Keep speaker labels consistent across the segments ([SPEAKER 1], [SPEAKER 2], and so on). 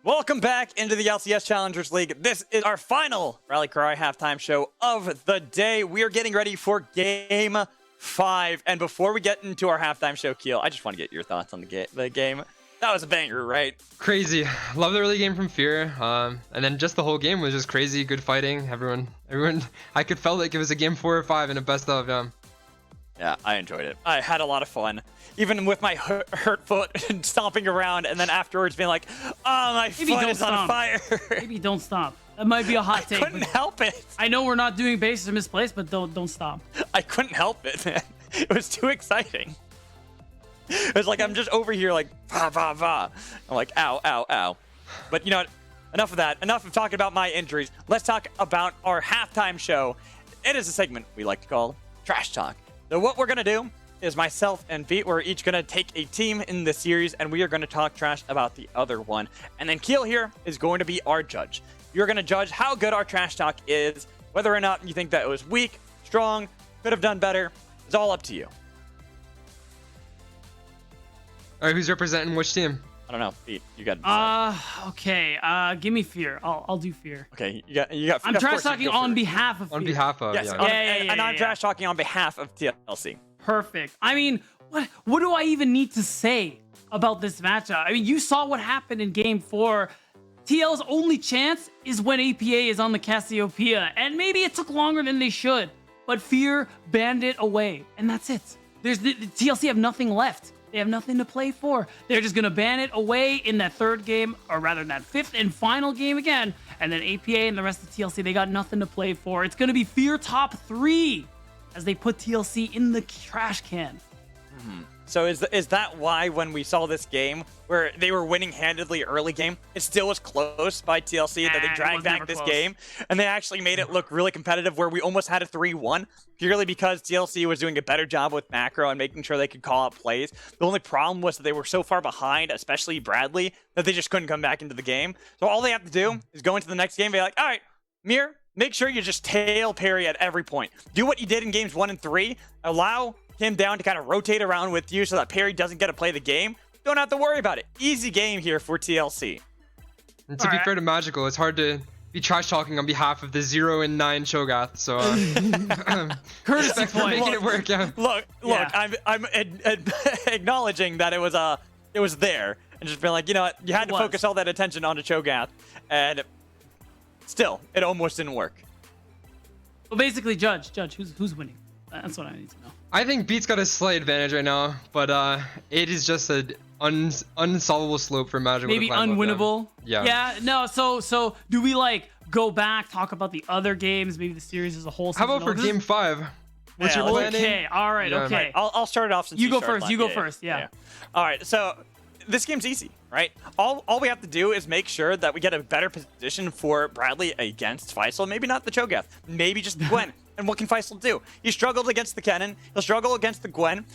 [SPEAKER 1] Welcome back into the LCS Challengers League. This is our final Rally Cry halftime show of the day. We are getting ready for Game 5. And before we get into our halftime show, Keel, I just want to get your thoughts on the game. That was a banger, right?
[SPEAKER 2] Crazy. Love the early game from Fear. And then just the whole game was just crazy. Good fighting. Everyone. I could felt like it was a game 4 or 5 and a best of.
[SPEAKER 1] Yeah, I enjoyed it. I had a lot of fun. Even with my hurt foot and stomping around, and then afterwards being like, oh, my foot is on fire.
[SPEAKER 3] Maybe don't stop. That might be a hot take.
[SPEAKER 1] I couldn't help it.
[SPEAKER 3] I know we're not doing bases in misplaced, but don't stop.
[SPEAKER 1] I couldn't help it, man. It was too exciting. It was like I'm just over here like, va, va, va. I'm like, ow, ow, ow. But you know what? Enough of that. Enough of talking about my injuries. Let's talk about our halftime show. It is a segment we like to call Trash Talk. So what we're going to do is myself and Pete, we're each going to take a team in the series, and we are going to talk trash about the other one. And then Keel here is going to be our judge. You're going to judge how good our trash talk is, whether or not you think that it was weak, strong, could have done better. It's all up to you.
[SPEAKER 2] All right, who's representing which team?
[SPEAKER 1] I don't know, Pete. You got to decide.
[SPEAKER 3] Okay. Give me Fear. I'll do Fear.
[SPEAKER 1] Okay, you got.
[SPEAKER 3] I'm trash talking on behalf of Fear.
[SPEAKER 2] On behalf of.
[SPEAKER 1] Yes,
[SPEAKER 2] yeah.
[SPEAKER 1] and I'm trash talking on behalf of TLC.
[SPEAKER 3] Perfect. I mean, what do I even need to say about this matchup? I mean, you saw what happened in Game 4. TL's only chance is when APA is on the Cassiopeia, and maybe it took longer than they should, but Fear banned it away, and that's it. The TLC have nothing left. They have nothing to play for. They're just going to ban it away in that third game, or rather that fifth and final game again, and then APA and the rest of TLC, they got nothing to play for. It's going to be Fear top 3 as they put TLC in the trash can.
[SPEAKER 1] So is that why when we saw this game where they were winning handedly early game, it still was close by TLC that they dragged back this game and they actually made it look really competitive where we almost had a 3-1 purely because TLC was doing a better job with macro and making sure they could call out plays. The only problem was that they were so far behind, especially Bradley, that they just couldn't come back into the game. So all they have to do is go into the next game and be like, all right, Mir, make sure you just tail parry at every point. Do what you did in games 1 and 3. Allow him down to kind of rotate around with you so that Perry doesn't get to play the game. Don't have to worry about it. Easy game here for TLC.
[SPEAKER 2] And to be fair to Magical, it's hard to be trash talking on behalf of the 0 and 9 Cho'Gath. So
[SPEAKER 3] courtesy point.
[SPEAKER 2] Making it work. Yeah.
[SPEAKER 1] Look.
[SPEAKER 3] Yeah.
[SPEAKER 1] I'm acknowledging that it was there and just being like, you know what, you had to focus all that attention onto Cho'Gath, and still, it almost didn't work.
[SPEAKER 3] Well, basically, judge, who's winning? That's what I need to know.
[SPEAKER 2] I think Beat's got a slight advantage right now, but it is just an unsolvable slope for Magical.
[SPEAKER 3] Maybe unwinnable.
[SPEAKER 2] Yeah.
[SPEAKER 3] Yeah. No. So do we like go back, talk about the other games, maybe the series as a whole?
[SPEAKER 2] How about for Game 5? What's your planning?
[SPEAKER 3] Okay. All right.
[SPEAKER 2] Yeah.
[SPEAKER 3] Okay.
[SPEAKER 1] I'll start it off since
[SPEAKER 3] you go first. You go first. Yeah.
[SPEAKER 1] All right. So this game's easy, right? All we have to do is make sure that we get a better position for Bradley against Faisal. Maybe not the Cho'Gath. Maybe just Gwen. And what can Faisal do? He struggled against the Kennen. He'll struggle against the Gwen.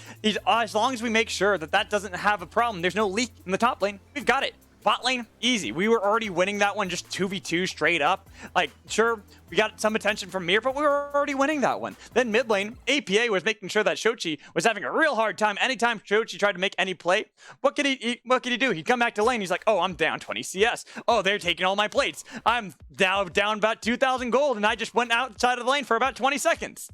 [SPEAKER 1] As long as we make sure that doesn't have a problem, there's no leak in the top lane, we've got it. Bot lane, easy. We were already winning that one just 2v2 straight up. Like, sure, we got some attention from Mir, but we were already winning that one. Then mid lane, APA was making sure that Shochi was having a real hard time. Anytime Shochi tried to make any play, what could he do? He'd come back to lane. He's like, oh, I'm down 20 CS. Oh, they're taking all my plates. I'm down about 2,000 gold, and I just went outside of the lane for about 20 seconds.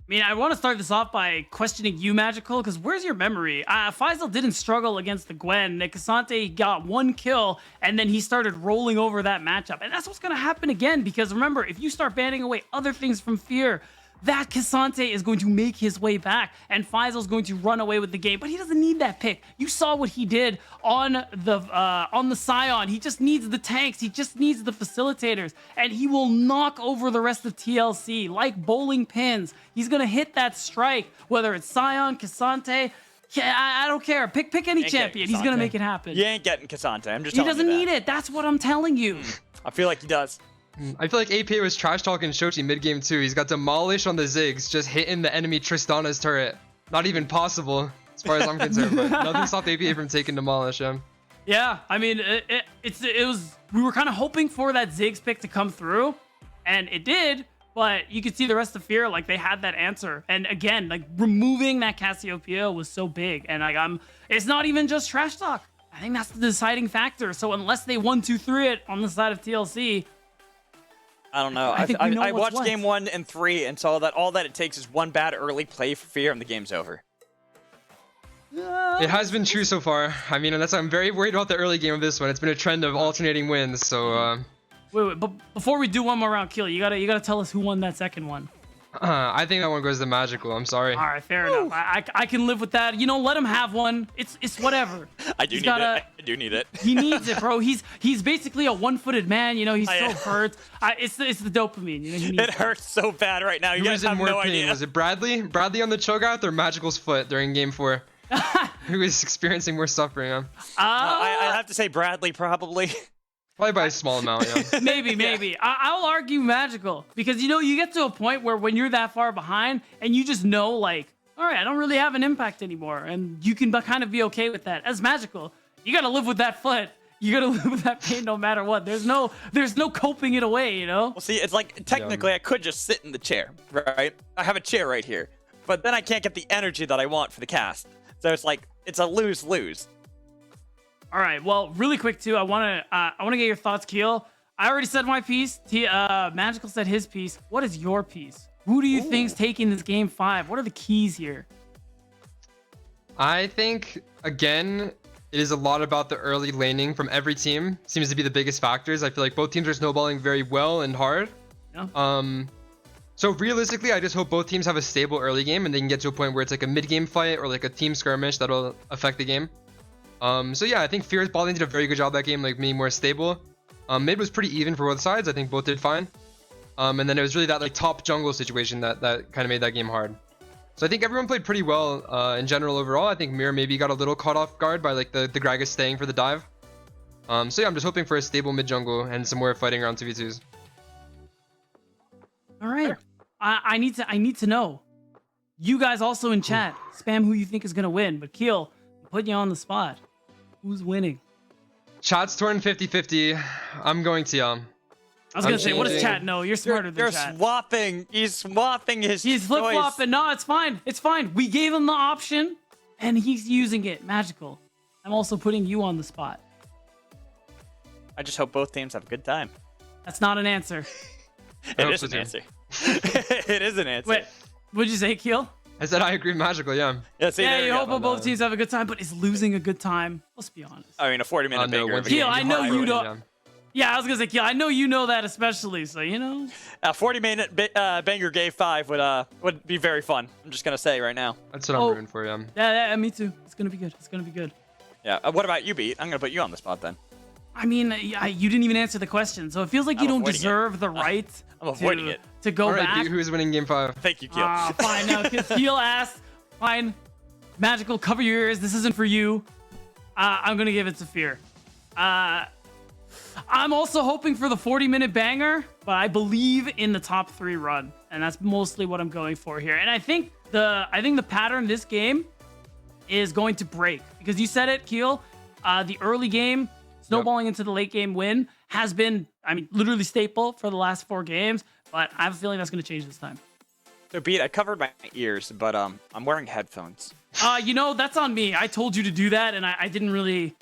[SPEAKER 3] I mean, I want to start this off by questioning you, Magical, because where's your memory? Faisal didn't struggle against the Gwen. Cassante got 1 kill, and then he started rolling over that matchup. And that's what's going to happen again, because remember, if you start banning away other things from Fear, that Cassante is going to make his way back, and Faisal's going to run away with the game. But he doesn't need that pick. You saw what he did on the Scion. He just needs the tanks. He just needs the facilitators, and he will knock over the rest of TLC like bowling pins. He's gonna hit that strike, whether it's Scion, Cassante. I don't care. Pick any champion. He's gonna make it happen.
[SPEAKER 1] You ain't getting Cassante. I'm just.
[SPEAKER 3] He doesn't need it. That's what I'm telling you.
[SPEAKER 1] I feel like he does.
[SPEAKER 2] I feel like APA was trash talking Shochi mid game too. He's got Demolish on the Ziggs, just hitting the enemy Tristana's turret. Not even possible, as far as I'm concerned. But nothing stopped APA from taking Demolish.
[SPEAKER 3] Yeah, I mean, it was. We were kind of hoping for that Ziggs pick to come through, and it did. But you could see the rest of Fear, like they had that answer. And again, like removing that Cassiopeia was so big. And like it's not even just trash talk. I think that's the deciding factor. So unless they 1-2-3 it on the side of TLC,
[SPEAKER 1] I don't know.
[SPEAKER 3] I think we know
[SPEAKER 1] I
[SPEAKER 3] what's
[SPEAKER 1] watched
[SPEAKER 3] what.
[SPEAKER 1] game 1 and 3 and saw that all that it takes is one bad early play for Fear and the game's over.
[SPEAKER 2] It has been true so far. I mean, I'm very worried about the early game of this one. It's been a trend of alternating wins, so
[SPEAKER 3] Wait, but before we do one more round, Kill, you gotta tell us who won that second one.
[SPEAKER 2] I think that one goes to Magical. I'm sorry.
[SPEAKER 3] All right, fair enough. I can live with that. You know, let him have one. It's whatever.
[SPEAKER 1] I do need it. I do need it.
[SPEAKER 3] He needs it, bro. He's basically a one-footed man. You know, he's so hurt. It's the dopamine. You know, he needs
[SPEAKER 1] It hurts so bad right now. You
[SPEAKER 2] Who
[SPEAKER 1] guys
[SPEAKER 2] was in
[SPEAKER 1] have
[SPEAKER 2] more
[SPEAKER 1] no
[SPEAKER 2] pain?
[SPEAKER 1] idea.
[SPEAKER 2] Was it Bradley? Bradley on the chokeout or Magical's foot during game 4? Who is experiencing more suffering?
[SPEAKER 1] I have to say Bradley probably.
[SPEAKER 2] Probably by a small amount, yeah.
[SPEAKER 3] Maybe. I'll argue Magical because, you know, you get to a point where when you're that far behind and you just know, like, all right, I don't really have an impact anymore. And you can kind of be okay with that. As Magical, you got to live with that foot. You got to live with that pain no matter what. There's no coping it away, you know?
[SPEAKER 1] Well, see, it's like technically I could just sit in the chair, right? I have a chair right here. But then I can't get the energy that I want for the cast. So it's like, it's a lose-lose.
[SPEAKER 3] All right. Well, really quick too. I want to get your thoughts, Keel. I already said my piece. Magical said his piece. What is your piece? Who do you think's taking this game 5? What are the keys here?
[SPEAKER 2] I think, again, it is a lot about the early laning from every team. Seems to be the biggest factors. I feel like both teams are snowballing very well and hard.
[SPEAKER 3] Yeah.
[SPEAKER 2] So realistically, I just hope both teams have a stable early game and they can get to a point where it's like a mid-game fight or like a team skirmish that'll affect the game. So yeah, I think Fear's bot lane did a very good job that game, like being more stable. Mid was pretty even for both sides. I think both did fine. And then it was really that like top jungle situation that kind of made that game hard. So I think everyone played pretty well in general overall. I think Mirror maybe got a little caught off guard by like the Gragas staying for the dive. So yeah, I'm just hoping for a stable mid jungle and some more fighting around 2v2s.
[SPEAKER 3] All right. I need to know. You guys also in chat, spam who you think is gonna win. But Keel, I'm putting you on the spot. Who's winning?
[SPEAKER 2] Chat's torn 50-50. I'm going to
[SPEAKER 3] I was gonna say, what does chat know? You're smarter than
[SPEAKER 1] You're
[SPEAKER 3] chat.
[SPEAKER 1] swapping. He's swapping his
[SPEAKER 3] He's flip
[SPEAKER 1] choice.
[SPEAKER 3] flopping. No, it's fine. It's fine. We gave him the option, and he's using it. Magical. I'm also putting you on the spot.
[SPEAKER 1] I just hope both teams have a good time.
[SPEAKER 3] That's not an answer.
[SPEAKER 1] It
[SPEAKER 2] hope
[SPEAKER 1] is
[SPEAKER 2] so
[SPEAKER 1] an
[SPEAKER 2] too.
[SPEAKER 1] answer. It is an answer.
[SPEAKER 3] Wait, what'd you say, Keel?
[SPEAKER 2] I said I agree Magical, yeah.
[SPEAKER 1] Yeah, see,
[SPEAKER 3] Yeah,
[SPEAKER 1] there
[SPEAKER 3] you
[SPEAKER 1] we
[SPEAKER 3] hope
[SPEAKER 1] go.
[SPEAKER 3] both teams have a good time, but is losing a good time? Let's be honest.
[SPEAKER 1] I mean, a 40-minute
[SPEAKER 2] No,
[SPEAKER 1] banger.
[SPEAKER 2] one
[SPEAKER 1] of a
[SPEAKER 2] thing
[SPEAKER 3] Keel,
[SPEAKER 1] game.
[SPEAKER 3] I know you don't.
[SPEAKER 2] Yeah.
[SPEAKER 3] Yeah, I was gonna say, Keel, I know you know that especially, so you know.
[SPEAKER 1] A 40-minute banger game 5 would be very fun. I'm just gonna say right now.
[SPEAKER 2] That's what I'm rooting for, yeah.
[SPEAKER 3] Yeah, me too. It's gonna be good. It's gonna be good.
[SPEAKER 1] Yeah. What about you, Beat? I'm gonna put you on the spot then.
[SPEAKER 3] I mean, you didn't even answer the question, so it feels like you
[SPEAKER 1] I'm
[SPEAKER 3] don't
[SPEAKER 1] avoiding it.
[SPEAKER 3] deserve the right
[SPEAKER 1] I'm avoiding
[SPEAKER 3] to,
[SPEAKER 1] it.
[SPEAKER 3] to go
[SPEAKER 2] All right,
[SPEAKER 3] back.
[SPEAKER 2] Pete, who's winning game 5?
[SPEAKER 1] Thank you, Keel.
[SPEAKER 3] Fine, now, because Keel asked, fine, Magical, cover your ears, this isn't for you. I'm gonna give it to Fear. I'm also hoping for the 40-minute banger, but I believe in the top 3 run, and that's mostly what I'm going for here. And I think the pattern this game is going to break, because you said it, Keel, the early game, snowballing into the late game win has been, I mean, literally staple for the last 4 games, but I have a feeling that's gonna change this time.
[SPEAKER 1] So, Beat, I covered my ears, but I'm wearing headphones.
[SPEAKER 3] You know, that's on me. I told you to do that, and I didn't really.
[SPEAKER 1] You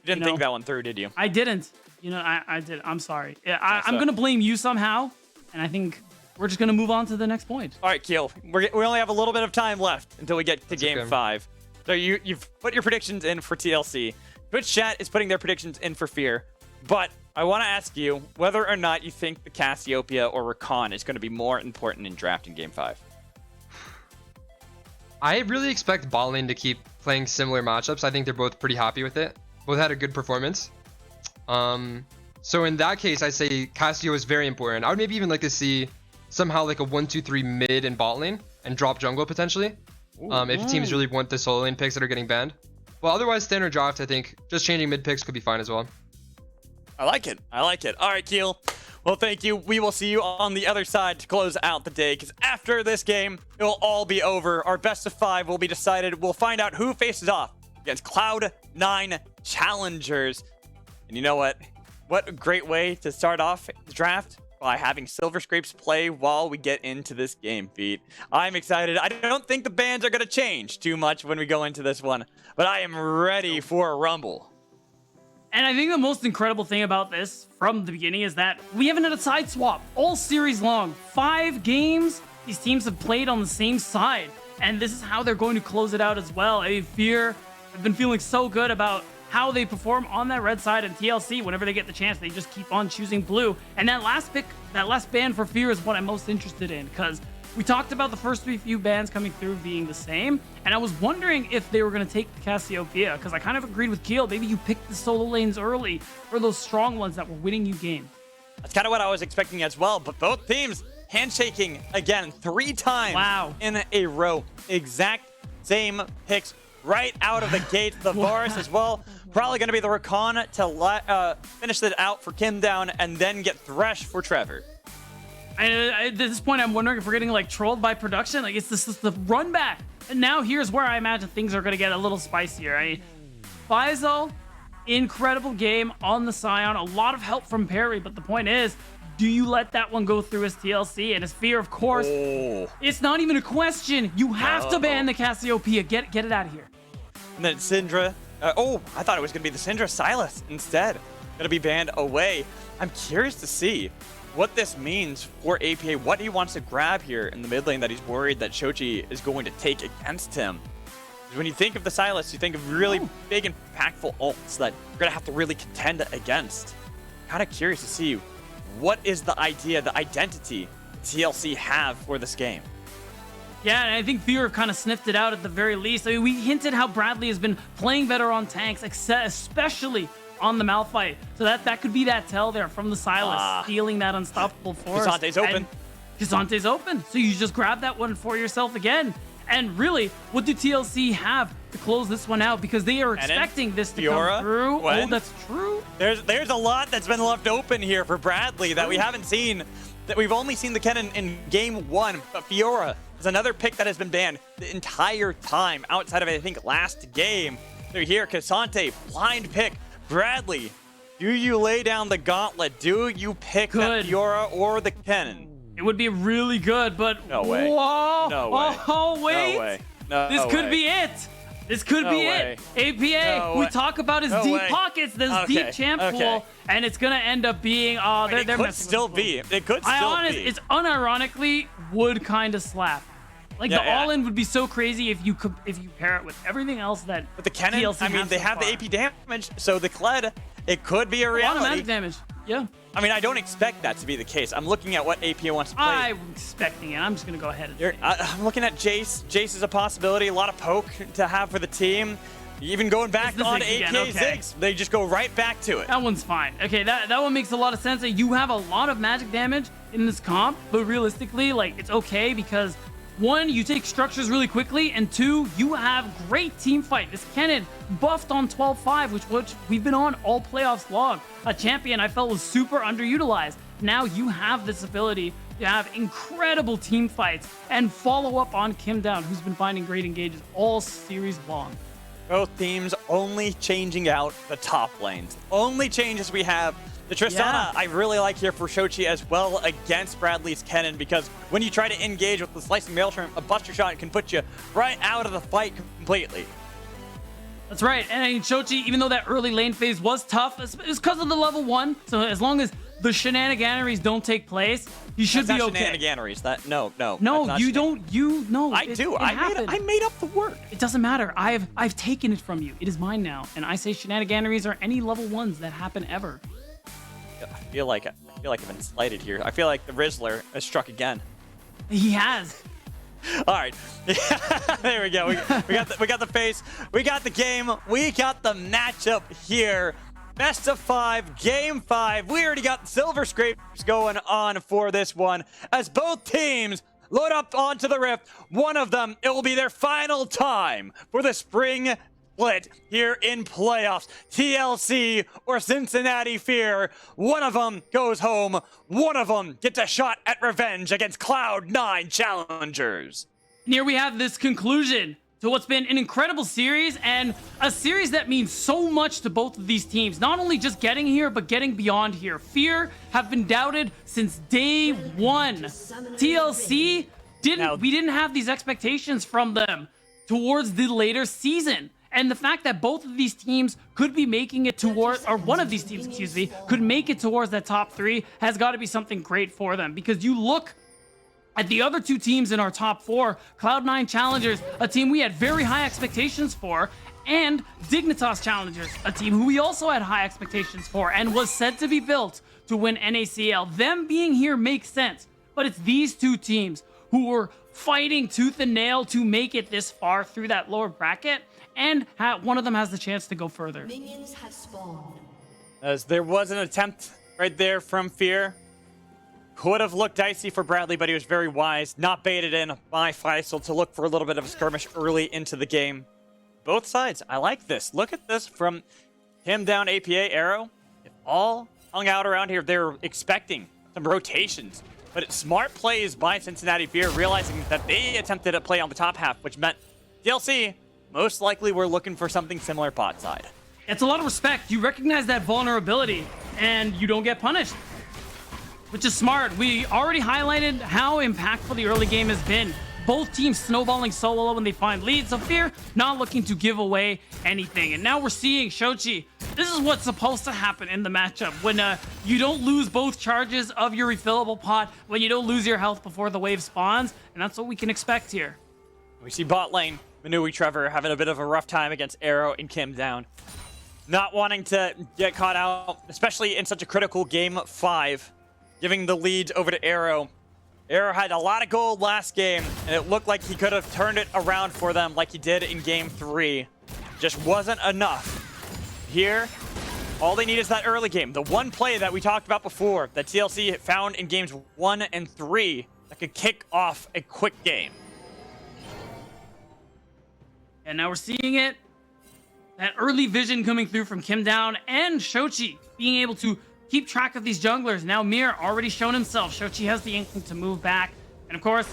[SPEAKER 1] didn't think that one through, did you?
[SPEAKER 3] I didn't. You know, I did. I'm sorry. Yeah, I'm gonna blame you somehow, and I think we're just gonna move on to the next point.
[SPEAKER 1] All right, Keel. We only have a little bit of time left until we get to game
[SPEAKER 2] okay.
[SPEAKER 1] 5. So you've put your predictions in for TLC. Twitch chat is putting their predictions in for Fear. But I want to ask you whether or not you think the Cassiopeia or Rakan is going to be more important in drafting game 5.
[SPEAKER 2] I really expect bot lane to keep playing similar matchups. I think they're both pretty happy with it. Both had a good performance. So in that case, I say Cassio is very important. I would maybe even like to see somehow like a 1-2-3 mid and bot lane and drop jungle potentially. If teams really want the solo lane picks that are getting banned. Well, otherwise standard draft, I think just changing mid picks could be fine as well.
[SPEAKER 1] I like it. I like it. All right, Keel. Well, thank you. We will see you on the other side to close out the day, because after this game, it will all be over. Our best of 5 will be decided. We'll find out who faces off against Cloud9 Challengers. And you know what? What a great way to start off the draft by having Silver Scrapes play while we get into this game, Pete. I'm excited. I don't think the bans are going to change too much when we go into this one, but I am ready for a rumble.
[SPEAKER 3] And I think the most incredible thing about this from the beginning is that we haven't had a side swap all series long. 5 games, these teams have played on the same side. And this is how they're going to close it out as well. I mean, Fear have been feeling so good about how they perform on that red side, and TLC, whenever they get the chance, they just keep on choosing blue. And that last pick, that last ban for Fear is what I'm most interested in, because we talked about the first few bans coming through being the same, and I was wondering if they were going to take the Cassiopeia, because I kind of agreed with Keel. Maybe you picked the solo lanes early for those strong ones that were winning you games.
[SPEAKER 1] That's kind of what I was expecting as well, but both teams handshaking again 3 times in a row. Exact same picks right out of the gate. The Varus as well. Probably going to be the Rakan to finish it out for Kim down and then get Thresh for Trevor.
[SPEAKER 3] At this point, I'm wondering if we're getting like trolled by production. Like, it's this the run back. And now here's where I imagine things are going to get a little spicier. I mean, Faisal, incredible game on the Scion. A lot of help from Perry, but the point is, do you let that one go through as TLC? And as Fear, of course, it's not even a question. You have to ban the Cassiopeia. Get it out of here.
[SPEAKER 1] And then Syndra. I thought it was going to be the Syndra Silas instead. Going to be banned away. I'm curious to see what this means for APA, what he wants to grab here in the mid lane that he's worried that Shochi is going to take against him. Because when you think of the Silas, you think of really big, impactful ults that you're going to have to really contend against. Kind of curious to see what is the idea, the identity TLC have for this game.
[SPEAKER 3] Yeah, and I think Fear have kind of sniffed it out at the very least. I mean, we hinted how Bradley has been playing better on tanks, especially on the Malphite. So that could be that tell there from the Silas, stealing that unstoppable force.
[SPEAKER 1] K'Sante's open.
[SPEAKER 3] K'Sante's open. So you just grab that one for yourself again. And really, what do TLC have to close this one out? Because they are expecting this to come through. Oh, that's true.
[SPEAKER 1] There's a lot that's been left open here for Bradley that we haven't seen. That we've only seen the Kennen in game 1, but Fiora is another pick that has been banned the entire time outside of, I think, last game. They're here, K'Sante, blind pick. Bradley, do you lay down the gauntlet? Do you pick that Fiora or the Kennen?
[SPEAKER 3] It would be really good, but
[SPEAKER 1] no way.
[SPEAKER 3] Whoa.
[SPEAKER 1] No way.
[SPEAKER 3] Oh, wait.
[SPEAKER 1] No way. No
[SPEAKER 3] this could
[SPEAKER 1] way.
[SPEAKER 3] be it. This could be it. APA, we talk about his deep pockets, this deep champ pool, and it's going to end up being, they're
[SPEAKER 1] messing with it. Could still be.
[SPEAKER 3] It's unironically would kind of slap. Like, the all-in would be so crazy if you pair it with everything else that
[SPEAKER 1] But the Kennen,
[SPEAKER 3] TLC
[SPEAKER 1] I mean, they have the AP damage, so the Kled, it could be a reality.
[SPEAKER 3] Automatic damage, yeah.
[SPEAKER 1] I mean, I don't expect that to be the case. I'm looking at what AP wants to play.
[SPEAKER 3] I'm expecting it. I'm just going to go ahead and say
[SPEAKER 1] I'm looking at Jace. Jace is a possibility. A lot of poke to have for the team. Even going back on AP Ziggs, they just go right back to it.
[SPEAKER 3] That one's fine. Okay, that one makes a lot of sense. You have a lot of magic damage in this comp, but realistically, like, it's okay because 1, you take structures really quickly, and 2, you have great team fight. This Kennen buffed on 12-5, which we've been on all playoffs long. A champion I felt was super underutilized. Now you have this ability to have incredible team fights and follow up on Kim Down, who's been finding great engages all series long.
[SPEAKER 1] Both teams only changing out the top lanes. Only changes we have. The Tristana, I really like here for Shochi as well against Bradley's Kennen, because when you try to engage with the Slicing Maelstrom, a Buster Shot can put you right out of the fight completely.
[SPEAKER 3] That's right. And I mean, Shochi, even though that early lane phase was tough, it's because of the level 1. So as long as the shenaniganeries don't take place, you should be okay.
[SPEAKER 1] Shenaniganeries. No,
[SPEAKER 3] you don't. You know.
[SPEAKER 1] I do. I made up the word.
[SPEAKER 3] It doesn't matter. I've taken it from you. It is mine now. And I say shenaniganeries are any level 1s that happen ever.
[SPEAKER 1] I feel like I've been slighted here. I feel like the Rizzler has struck again.
[SPEAKER 3] He has.
[SPEAKER 1] All right, there we go. We got the face. We got the game. We got the matchup here. Best of 5, game 5. We already got silver scrapes going on for this one as both teams load up onto the Rift. One of them, it will be their final time for the spring split here in playoffs. TLC or Cincinnati Fear. One of them goes home. One of them gets a shot at revenge against Cloud9 Challengers.
[SPEAKER 3] And here we have this conclusion to what's been an incredible series, and a series that means so much to both of these teams. Not only just getting here, but getting beyond here. Fear have been doubted since day 1. TLC we didn't have these expectations from them towards the later season. And the fact that both of these teams could be making it towards, or one of these teams, excuse me, could make it towards that top 3 has got to be something great for them. Because you look at the other 2 teams in our top 4, Cloud9 Challengers, a team we had very high expectations for, and Dignitas Challengers, a team who we also had high expectations for and was said to be built to win NACL. Them being here makes sense, but it's these 2 teams who were fighting tooth and nail to make it this far through that lower bracket, and one of them has the chance to go further.
[SPEAKER 4] Minions have spawned.
[SPEAKER 1] As there was an attempt right there from Fear. Could have looked dicey for Bradley, but he was very wise. Not baited in by Faisal to look for a little bit of a skirmish early into the game. Both sides, I like this. Look at this from him down APA, Arrow. If all hung out around here, they're expecting some rotations. But it's smart plays by Cincinnati Fear, realizing that they attempted a play on the top half, which meant TLC most likely were looking for something similar bot side.
[SPEAKER 3] It's a lot of respect. You recognize that vulnerability, and you don't get punished, which is smart. We already highlighted how impactful the early game has been. Both teams snowballing solo when they find leads, so Fear not looking to give away anything. And now we're seeing Shochi. This is what's supposed to happen in the matchup. When you don't lose both charges of your refillable pot, when you don't lose your health before the wave spawns, and that's what we can expect here.
[SPEAKER 1] We see bot lane, Manui Trevor having a bit of a rough time against Arrow and Kim down. Not wanting to get caught out, especially in such a critical game 5. Giving the lead over to Arrow. Arrow had a lot of gold last game, and it looked like he could have turned it around for them like he did in game 3. Just wasn't enough. Here, all they need is that early game. The one play that we talked about before that TLC found in games 1 and 3 that could kick off a quick game.
[SPEAKER 3] And now we're seeing it. That early vision coming through from Kim Down and Shochi being able to keep track of these junglers. Now Mir already shown himself. Shochi has the inkling to move back. And of course,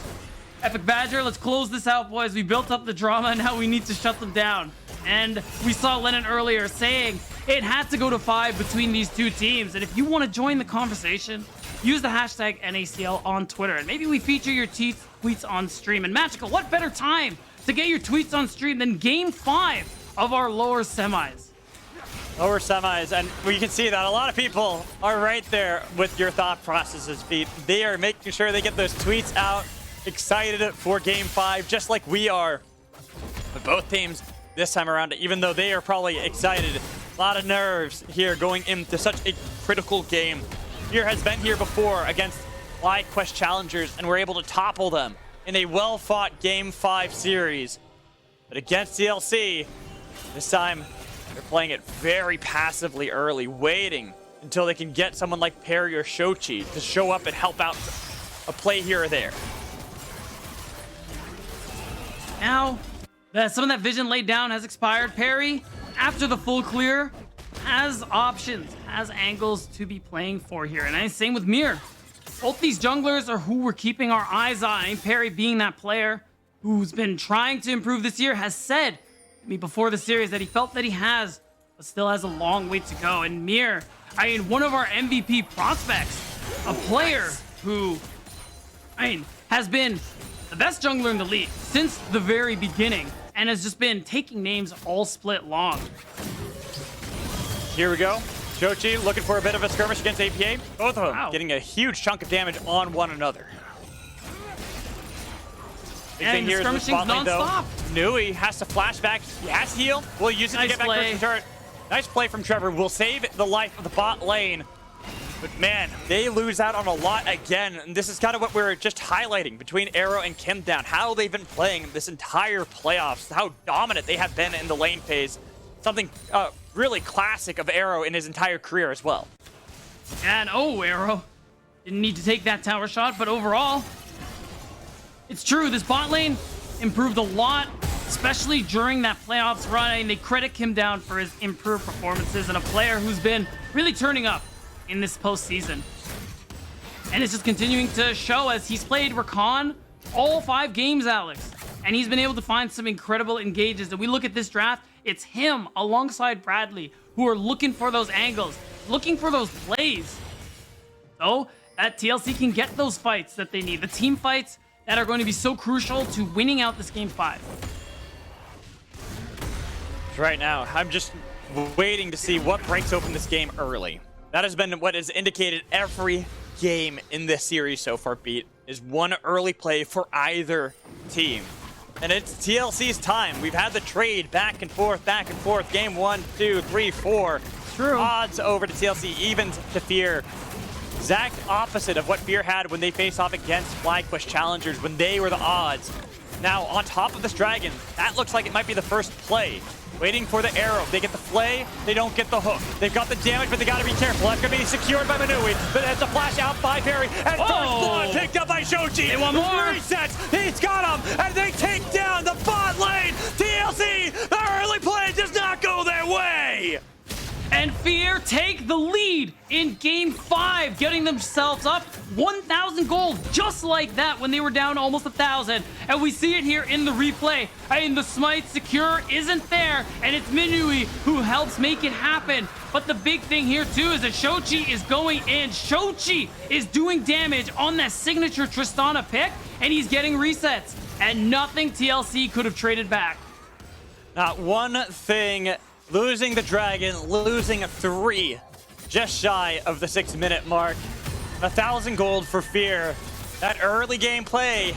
[SPEAKER 3] Epic Badger, let's close this out, boys. We built up the drama, now we need to shut them down. And we saw Lennon earlier saying it had to go to 5 between these 2 teams. And if you want to join the conversation, use the hashtag NACL on Twitter. And maybe we feature your tweets on stream. And Magical, what better time to get your tweets on stream than game 5 of our lower semis?
[SPEAKER 1] Lower semis, and we can see that a lot of people are right there with your thought processes, Pete. They are making sure they get those tweets out, excited for game 5, just like we are. But both teams this time around, even though they are probably excited, a lot of nerves here going into such a critical game. Fear has been here before against FlyQuest Challengers, and we're able to topple them in a well-fought game 5 series. But against TLC, this time, they're playing it very passively early, waiting until they can get someone like Perry or Shochi to show up and help out a play here or there.
[SPEAKER 3] Now, some of that vision laid down has expired. Perry, after the full clear, has options, has angles to be playing for here. And same with Mir. Both these junglers are who we're keeping our eyes on. And Perry, being that player who's been trying to improve this year, has said to me before the series that he felt that he has, but still has a long way to go. And Mir, one of our MVP prospects, a player who, has been the best jungler in the league since the very beginning, and has just been taking names all split long.
[SPEAKER 1] Here we go. Shochi looking for a bit of a skirmish against APA. Both of them getting a huge chunk of damage on one another. Big thing here is the spot lane, though. Nui has to flash back. He has heal. We'll use it to get back to the turret. Nice play from Trevor. We'll save the life of the bot lane. But man, they lose out on a lot again. And this is kind of what we're just highlighting between Arrow and Kim Down. How they've been playing this entire playoffs. How dominant they have been in the lane phase. Something really classic of Arrow in his entire career as well.
[SPEAKER 3] And Arrow didn't need to take that tower shot, but overall, it's true, this bot lane improved a lot, especially during that playoffs run, and they credit Kim Down for his improved performances and a player who's been really turning up in this postseason. And it's just continuing to show as he's played Rakan all 5 games, Alex. And he's been able to find some incredible engages. And we look at this draft, it's him alongside Bradley who are looking for those angles, looking for those plays. So that TLC can get those fights that they need, the team fights that are going to be so crucial to winning out this game 5.
[SPEAKER 1] Right now, I'm just waiting to see what breaks open this game early. That has been what has indicated every game in this series so far, Beat, is one early play for either team. And it's TLC's time. We've had the trade back and forth, game 1, 2, 3, 4.
[SPEAKER 3] True.
[SPEAKER 1] Odds over to TLC, even to Fear. Exact opposite of what Fear had when they faced off against FlyQuest Challengers when they were the odds. Now, on top of this Dragon, that looks like it might be the first play. Waiting for the arrow. They get the flay, they don't get the hook. They've got the damage, but they gotta be careful. That's gonna be secured by Manui, but it's a flash out by Perry. And first blood picked up by Shochi.
[SPEAKER 3] They want more.
[SPEAKER 1] Resets, he's got him, and they take down the bot lane. TLC, the early play does not go their way.
[SPEAKER 3] And Fear take the lead in game 5, getting themselves up 1,000 gold, just like that when they were down almost 1,000. And we see it here in the replay. The smite secure isn't there, and it's Minui who helps make it happen. But the big thing here too is that Shochi is going in. Shochi is doing damage on that signature Tristana pick, and he's getting resets. And nothing TLC could have traded back.
[SPEAKER 1] Not one thing. Losing the Dragon, losing 3, just shy of the 6-minute mark. 1,000 gold for Fear. That early game play,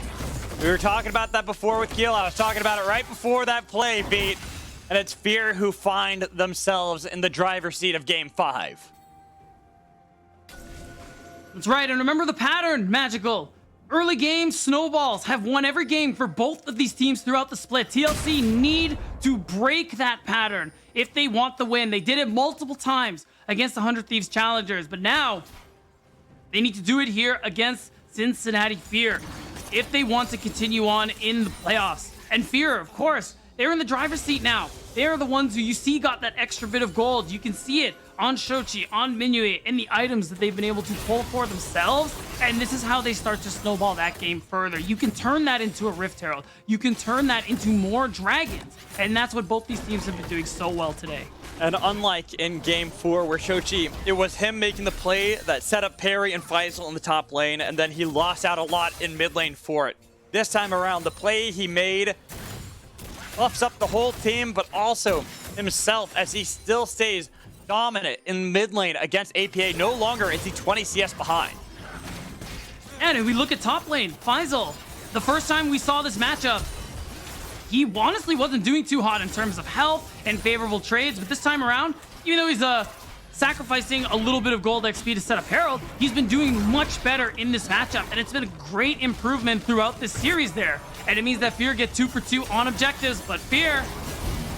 [SPEAKER 1] we were talking about that before with Gil. I was talking about it right before that play, Beat. And it's Fear who find themselves in the driver's seat of game 5.
[SPEAKER 3] That's right, and remember the pattern, Magical. Early game snowballs have won every game for both of these teams throughout the split. TLC need to break that pattern if they want the win. They did it multiple times against the 100 Thieves Challengers, but now they need to do it here against Cincinnati Fear if they want to continue on in the playoffs. And Fear, of course, they're in the driver's seat now. They're the ones who you see got that extra bit of gold. You can see it on Shochi, on Minui, and the items that they've been able to pull for themselves. And this is how they start to snowball that game further. You can turn that into a Rift Herald. You can turn that into more dragons. And that's what both these teams have been doing so well today.
[SPEAKER 1] And unlike in game 4 where Shochi, it was him making the play that set up Perry and Faisal in the top lane, and then he lost out a lot in mid lane for it. This time around, the play he made buffs up the whole team, but also himself as he still stays dominant in mid lane against APA. No longer is he 20 CS behind.
[SPEAKER 3] And if we look at top lane, Faisal, the first time we saw this matchup, he honestly wasn't doing too hot in terms of health and favorable trades, but this time around, even though he's sacrificing a little bit of gold XP to set up Herald, he's been doing much better in this matchup, and it's been a great improvement throughout this series there. And it means that Fear get 2 for 2 on objectives, but Fear,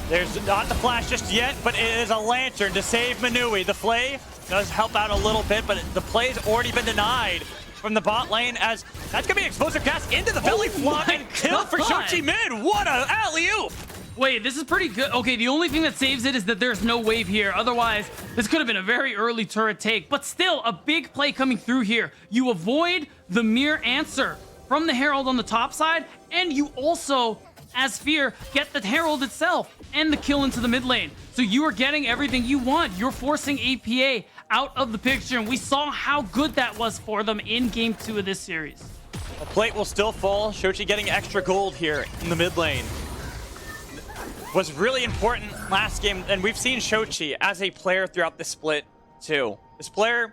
[SPEAKER 1] there's not the flash just yet, but it is a lantern to save Manui. The flay does help out a little bit, but the play's already been denied from the bot lane, as that's gonna be explosive cast into the belly flop and kill for Shochi mid. What a alley-oop!
[SPEAKER 3] Wait, this is pretty good. Okay, the only thing that saves it is that there's no wave here. Otherwise, this could have been a very early turret take, but still a big play coming through here. You avoid the mere answer from the Herald on the top side, and you also, as Fear, get the Herald itself and the kill into the mid lane. So you are getting everything you want. You're forcing APA out of the picture, and we saw how good that was for them in game 2 of this series.
[SPEAKER 1] The plate will still fall. Shochi getting extra gold here in the mid lane was really important last game, and we've seen Shochi as a player throughout the split too. This player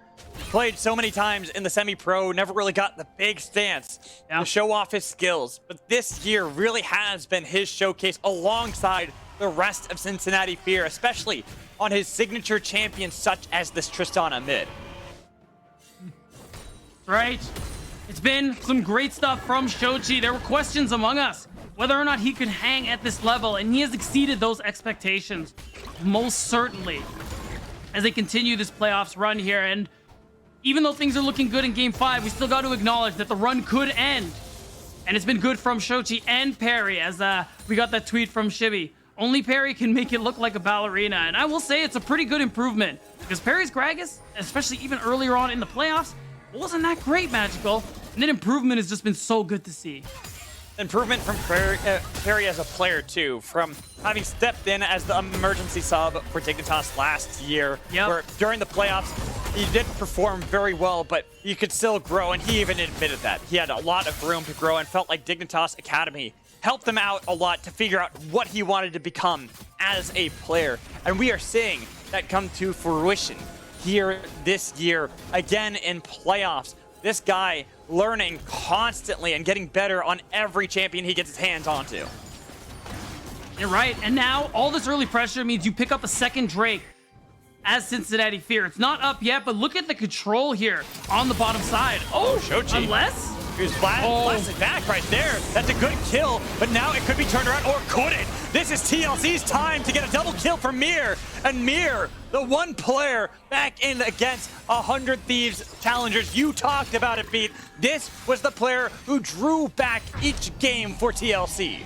[SPEAKER 1] played so many times in the semi-pro, never really got the big stance to show off his skills. But this year really has been his showcase alongside the rest of Cincinnati Fear, especially on his signature champions such as this Tristana mid.
[SPEAKER 3] Right? It's been some great stuff from Shochi. There were questions among us whether or not he could hang at this level, and he has exceeded those expectations most certainly as they continue this playoffs run here. And even though things are looking good in game 5, we still got to acknowledge that the run could end. And it's been good from Shochi and Perry, as we got that tweet from Shibby. Only Perry can make it look like a ballerina. And I will say it's a pretty good improvement, because Perry's Gragas, especially even earlier on in the playoffs, wasn't that great, Magical. And that improvement has just been so good to see.
[SPEAKER 1] Improvement from Perry as a player too, from having stepped in as the emergency sub for Dignitas last year, where during the playoffs he did perform very well, but he could still grow, and he even admitted that. He had a lot of room to grow and felt like Dignitas Academy helped him out a lot to figure out what he wanted to become as a player. And we are seeing that come to fruition here this year, again in playoffs. This guy learning constantly and getting better on every champion he gets his hands onto.
[SPEAKER 3] You're right, and now all this early pressure means you pick up a second Drake as Cincinnati Fear. It's not up yet, but look at the control here on the bottom side. Oh,
[SPEAKER 1] Shochi.
[SPEAKER 3] Unless?
[SPEAKER 1] He was blasted back right there. That's a good kill, but now it could be turned around, or could it? This is TLC's time to get a double kill from Mir. And Mir, the one player back in against 100 Thieves Challengers. You talked about it, Pete. This was the player who drew back each game for TLC.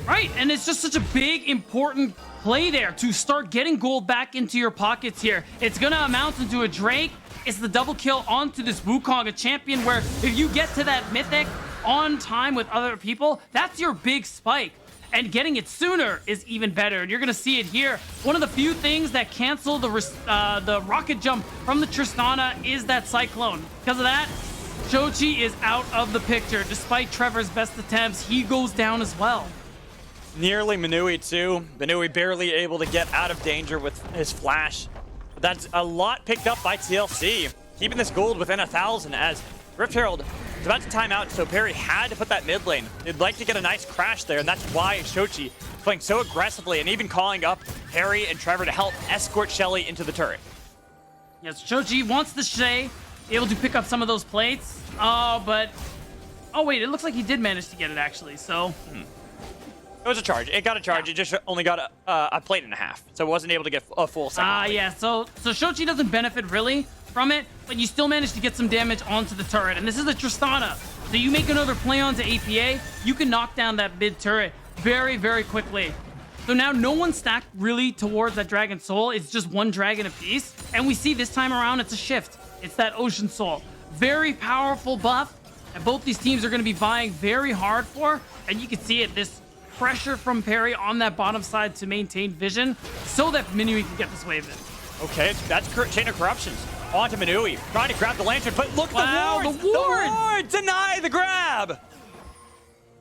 [SPEAKER 3] Right, and it's just such a big, important play there to start getting gold back into your pockets here. It's gonna amount into a Drake. It's the double kill onto this Wukong, a champion where if you get to that mythic on time with other people, that's your big spike. And getting it sooner is even better. And you're gonna see it here. One of the few things that cancel the rocket jump from the Tristana is that Cyclone. Because of that, Shochi is out of the picture. Despite Trevor's best attempts, he goes down as well.
[SPEAKER 1] Nearly Manui too. Manui barely able to get out of danger with his flash. But that's a lot picked up by TLC, keeping this gold within 1,000 as Rift Herald is about to time out, so Perry had to put that mid lane. They'd like to get a nice crash there, and that's why Shochi is playing so aggressively and even calling up Perry and Trevor to help escort Shelly into the turret.
[SPEAKER 3] Yes, Shochi wants the Shay, able to pick up some of those plates. But... Oh, wait, it looks like he did manage to get it, actually, so...
[SPEAKER 1] It was a charge. It got a charge. It just only got a plate and a half, so it wasn't able to get a full second.
[SPEAKER 3] Yeah. So Shochi doesn't benefit really from it, but you still manage to get some damage onto the turret. And this is a Tristana, so you make another play onto APA, you can knock down that mid turret very, very quickly. So now no one's stacked really towards that Dragon Soul. It's just one dragon apiece, and we see this time around it's a shift. It's that Ocean Soul, very powerful buff, and both these teams are going to be vying very hard for. And you can see it. This pressure from Perry on that bottom side to maintain vision so that Minui can get this wave in.
[SPEAKER 1] Okay, that's Chain of Corruptions. On to Manui, trying to grab the lantern, but look at the wards!
[SPEAKER 3] The wards!
[SPEAKER 1] Deny the grab!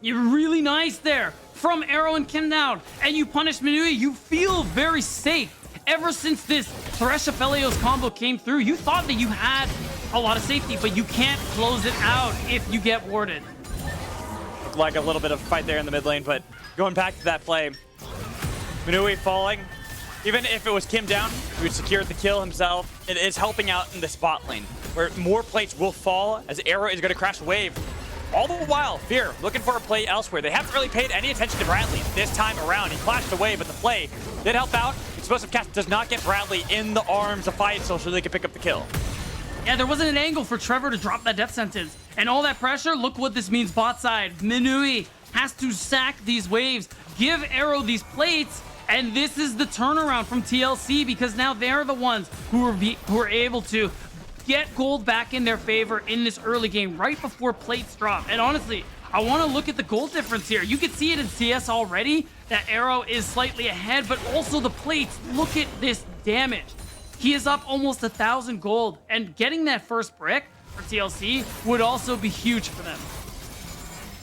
[SPEAKER 3] You're really nice there from Arrow and Kim down, and you punish Minui. You feel very safe. Ever since this Thresh Aphelios combo came through, you thought that you had a lot of safety, but you can't close it out if you get warded.
[SPEAKER 1] Looked like a little bit of a fight there in the mid lane, but going back to that play, Manui falling. Even if it was Kim down, he would secure the kill himself. It is helping out in the spot lane, where more plates will fall as Arrow is going to crash wave. All the while, Fear looking for a play elsewhere. They haven't really paid any attention to Bradley this time around. He flashed away, but the play did help out. Explosive Cast does not get Bradley in the arms of Faisal so they can pick up the kill.
[SPEAKER 3] Yeah, there wasn't an angle for Trevor to drop that death sentence. And all that pressure, look what this means bot side. Minui has to sack these waves, give Arrow these plates, and this is the turnaround from TLC because now they're the ones who are able to get gold back in their favor in this early game right before plates drop. And honestly, I want to look at the gold difference here. You can see it in CS already that Arrow is slightly ahead, but also the plates. Look at this damage. He is up almost 1,000 gold, and getting that first brick for TLC would also be huge for them.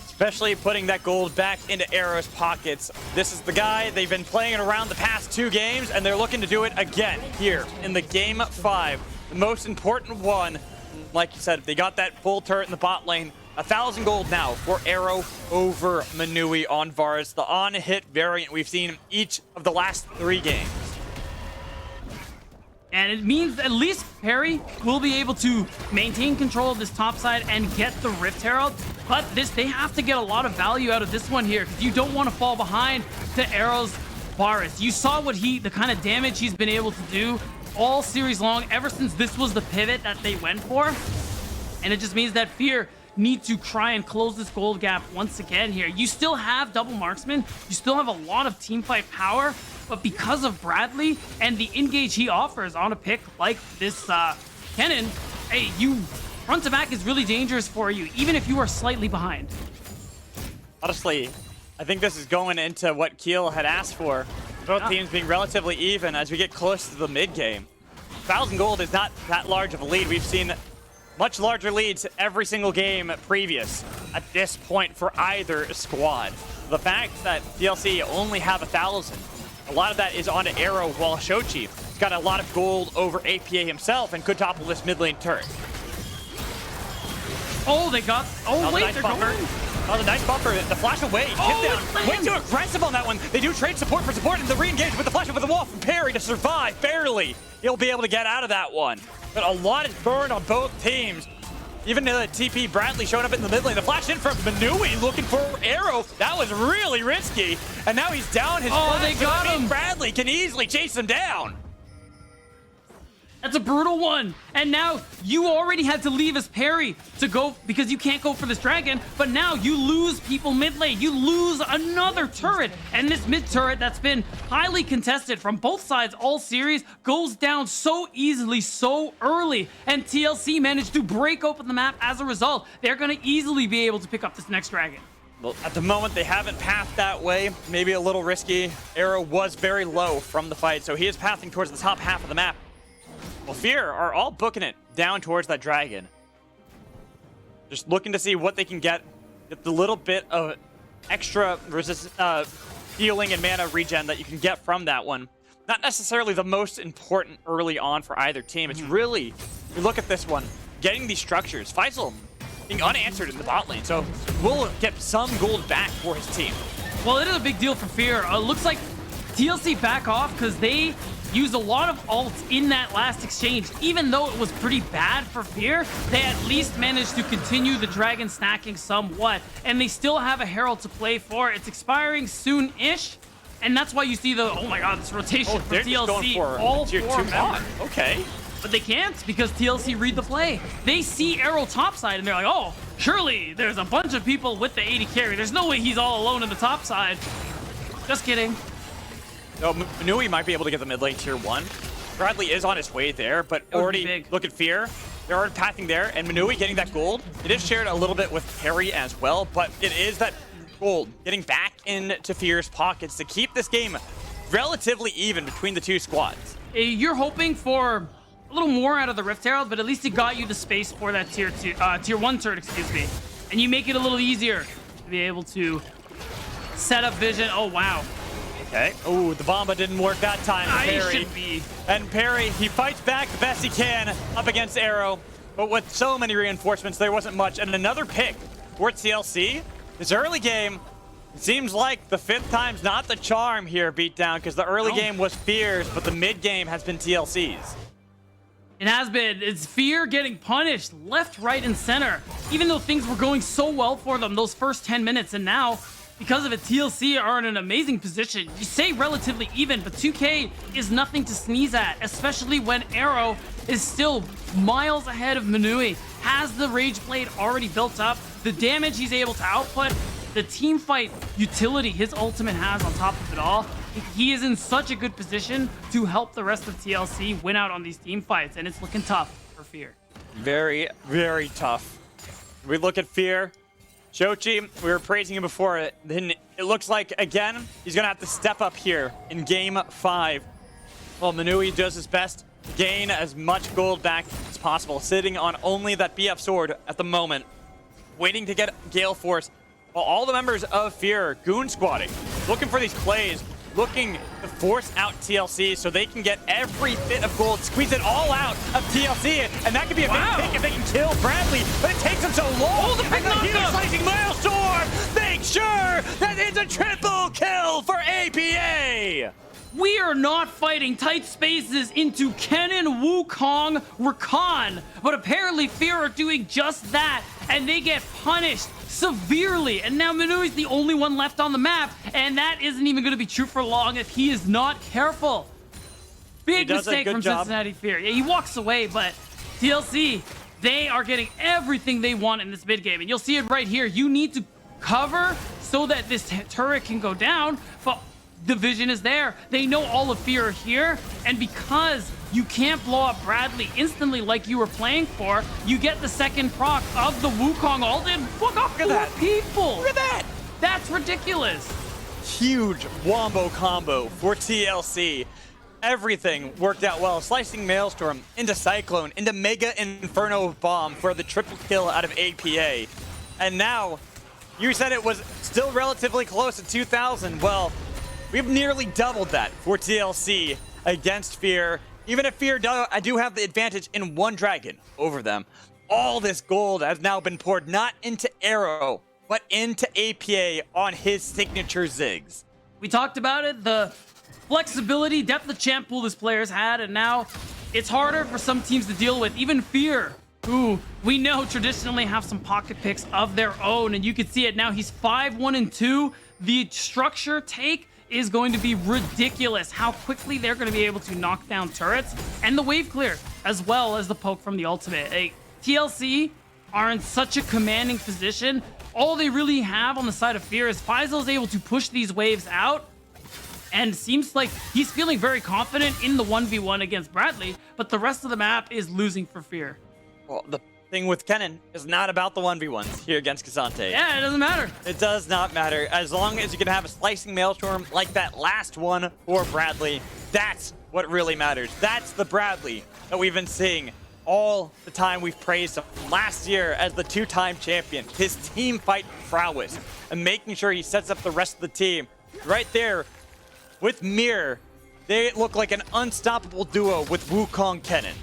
[SPEAKER 1] Especially putting that gold back into Arrow's pockets. This is the guy they've been playing around the past 2 games, and they're looking to do it again here in the game 5. The most important one, like you said, they got that full turret in the bot lane. 1,000 gold now for Arrow over Manui on Varus, the on-hit variant we've seen each of the last 3 games.
[SPEAKER 3] And it means at least Perry will be able to maintain control of this top side and get the Rift Herald. But they have to get a lot of value out of this one here because you don't want to fall behind to Arrow's Varus. You saw the kind of damage he's been able to do all series long ever since this was the pivot that they went for. And it just means that Fear need to try and close this gold gap once again here. You still have double marksman. You still have a lot of teamfight power. But because of Bradley and the engage he offers on a pick like this Kennen, hey, front to back is really dangerous for you, even if you are slightly behind.
[SPEAKER 1] Honestly, I think this is going into what Keel had asked for. Both teams being relatively even as we get close to the mid game. 1,000 gold is not that large of a lead. We've seen much larger leads every single game previous at this point for either squad. the fact that TLC only have 1,000, a lot of that is onto Arrow, while Shochi has got a lot of gold over APA himself and could topple this mid lane turret.
[SPEAKER 3] Oh, they got. Oh, wait,
[SPEAKER 1] Nice
[SPEAKER 3] they're
[SPEAKER 1] buffer.
[SPEAKER 3] going.
[SPEAKER 1] Oh, the nice buffer. The flash away. Tip down. Way too aggressive on that one. They do trade support for support, and the re-engage with the flash over the wall from Perry to survive. Barely. He'll be able to get out of that one. But a lot is burned on both teams. Even the TP Bradley showing up in the mid lane. The flash in from Manui looking for Arrow. That was really risky. And now he's down his flash.
[SPEAKER 3] They got him.
[SPEAKER 1] Bradley can easily chase him down.
[SPEAKER 3] That's a brutal one. And now you already had to leave as Perry to go because you can't go for this dragon. But now you lose people mid lane. You lose another turret. And this mid turret that's been highly contested from both sides all series goes down so easily, so early. And TLC managed to break open the map as a result. They're going to easily be able to pick up this next dragon.
[SPEAKER 1] Well, at the moment, they haven't pathed that way. Maybe a little risky. Arrow was very low from the fight, so he is pathing towards the top half of the map. Well, Fear are all booking it down towards that dragon. Just looking to see what they can get the little bit of extra healing and mana regen that you can get from that one. Not necessarily the most important early on for either team. It's really, you look at this one, getting these structures. Faisal being unanswered in the bot lane, so we'll get some gold back for his team.
[SPEAKER 3] Well, it is a big deal for Fear. Looks like TLC back off because they used a lot of ults in that last exchange. Even though it was pretty bad for Fear, they at least managed to continue the dragon stacking somewhat. And they still have a Herald to play for. It's expiring soon-ish. And that's why you see the, oh my god, this rotation for
[SPEAKER 1] they're just going
[SPEAKER 3] TLC.
[SPEAKER 1] for
[SPEAKER 3] All
[SPEAKER 1] tier
[SPEAKER 3] 4
[SPEAKER 1] 2
[SPEAKER 3] members.
[SPEAKER 1] Okay.
[SPEAKER 3] But they can't because TLC read the play. They see Arrow topside and they're like, oh, surely there's a bunch of people with the 80 carry. There's no way he's all alone in the top side. Just kidding.
[SPEAKER 1] No, Manui might be able to get the mid lane tier 1. Bradley is on his way there, but already look at Fear. They're already pathing there, and Manui getting that gold. It is shared a little bit with Perry as well, but it is that gold getting back into Fear's pockets to keep this game relatively even between the two squads.
[SPEAKER 3] You're hoping for a little more out of the Rift Herald, but at least it got you the space for that tier 1 turret, excuse me. And you make it a little easier to be able to set up vision. Oh, wow.
[SPEAKER 1] Okay. Oh, the Bomba didn't work that time for Perry.
[SPEAKER 3] Should be.
[SPEAKER 1] And Perry, he fights back the best he can up against Arrow. But with so many reinforcements, there wasn't much. And another pick for TLC. This early game, it seems like the 5th time's not the charm here, Beatdown, because the early game was Fear's, but the mid game has been TLC's.
[SPEAKER 3] It has been. It's Fear getting punished left, right, and center. Even though things were going so well for them those first 10 minutes, and now, because of it, TLC are in an amazing position. You say relatively even, but 2K is nothing to sneeze at, especially when Arrow is still miles ahead of Manui, has the Rage Blade already built up, the damage he's able to output, the team fight utility his ultimate has on top of it all. He is in such a good position to help the rest of TLC win out on these team fights, and it's looking tough for Fear.
[SPEAKER 1] Very, very tough. We look at Fear. Shochi, we were praising him before. Then it looks like, again, he's going to have to step up here in Game 5. Well, Manui does his best to gain as much gold back as possible, sitting on only that BF sword at the moment, waiting to get Gale Force. While all the members of Fear goon squatting, looking for these plays, looking to force out TLC so they can get every bit of gold, squeeze it all out of TLC, and that could be a big pick if they can kill Bradley, but it takes them so long.
[SPEAKER 3] Oh, the big knockdown!
[SPEAKER 1] Slicing Maelstrom! Make sure that it's a triple kill for APA!
[SPEAKER 3] We are not fighting tight spaces into Kennen, Wukong, Rakan, but apparently Fear are doing just that, and they get punished severely. And now Manui's the only one left on the map, and that isn't even going to be true for long if he is not careful. Big mistake from Cincinnati Fear. Yeah, he walks away, but TLC, they are getting everything they want in this mid game, and you'll see it right here. You need to cover so that this turret can go down, but the vision is there. They know all of Fear are here, and because you can't blow up Bradley instantly like you were playing for, you get the second proc of the Wukong ult and fuck off that people.
[SPEAKER 1] Look at that!
[SPEAKER 3] That's ridiculous.
[SPEAKER 1] Huge wombo combo for TLC. Everything worked out well. Slicing Maelstrom into Cyclone, into Mega Inferno Bomb for the triple kill out of APA. And now You said it was still relatively close at 2,000. Well, we've nearly doubled that for TLC against Fear. Even if Fear I do have the advantage in one dragon over them. All this gold has now been poured not into Arrow, but into APA on his signature Ziggs.
[SPEAKER 3] We talked about it, the flexibility, depth of champ pool this player's had, and now it's harder for some teams to deal with. Even Fear, who we know traditionally have some pocket picks of their own, and you can see it now. He's 5-1-2. The structure take is going to be ridiculous. How quickly they're going to be able to knock down turrets and the wave clear, as well as the poke from the ultimate. TLC are in such a commanding position. All they really have on the side of Fear is Faisal is able to push these waves out, and seems like he's feeling very confident in the 1v1 against Bradley, but the rest of the map is losing for Fear.
[SPEAKER 1] Well, the thing with Kennen is not about the 1v1s here against Cassante.
[SPEAKER 3] Yeah, it doesn't matter.
[SPEAKER 1] It does not matter. As long as you can have a slicing maelstrom like that last one for Bradley, that's what really matters. That's the Bradley that we've been seeing all the time. We've praised him last year as the two-time champion. His team fight prowess and making sure he sets up the rest of the team. Right there with Mirror, they look like an unstoppable duo with Wukong Kennen.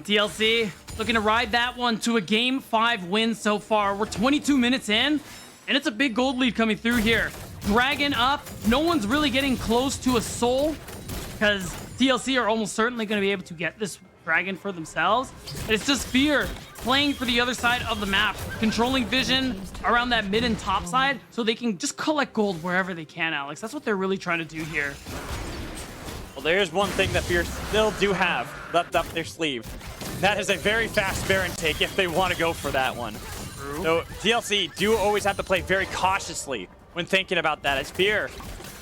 [SPEAKER 3] TLC looking to ride that one to a Game 5 win so far. We're 22 minutes in, and it's a big gold lead coming through here. Dragon up. No one's really getting close to a soul, because TLC are almost certainly going to be able to get this dragon for themselves. And it's just Fear playing for the other side of the map, controlling vision around that mid and top side, so they can just collect gold wherever they can, Alex. That's what they're really trying to do here.
[SPEAKER 1] Well, there's one thing that Fear still do have left up their sleeve. That is a very fast Baron take if they want to go for that one.
[SPEAKER 3] True.
[SPEAKER 1] So TLC do always have to play very cautiously when thinking about that. As Fear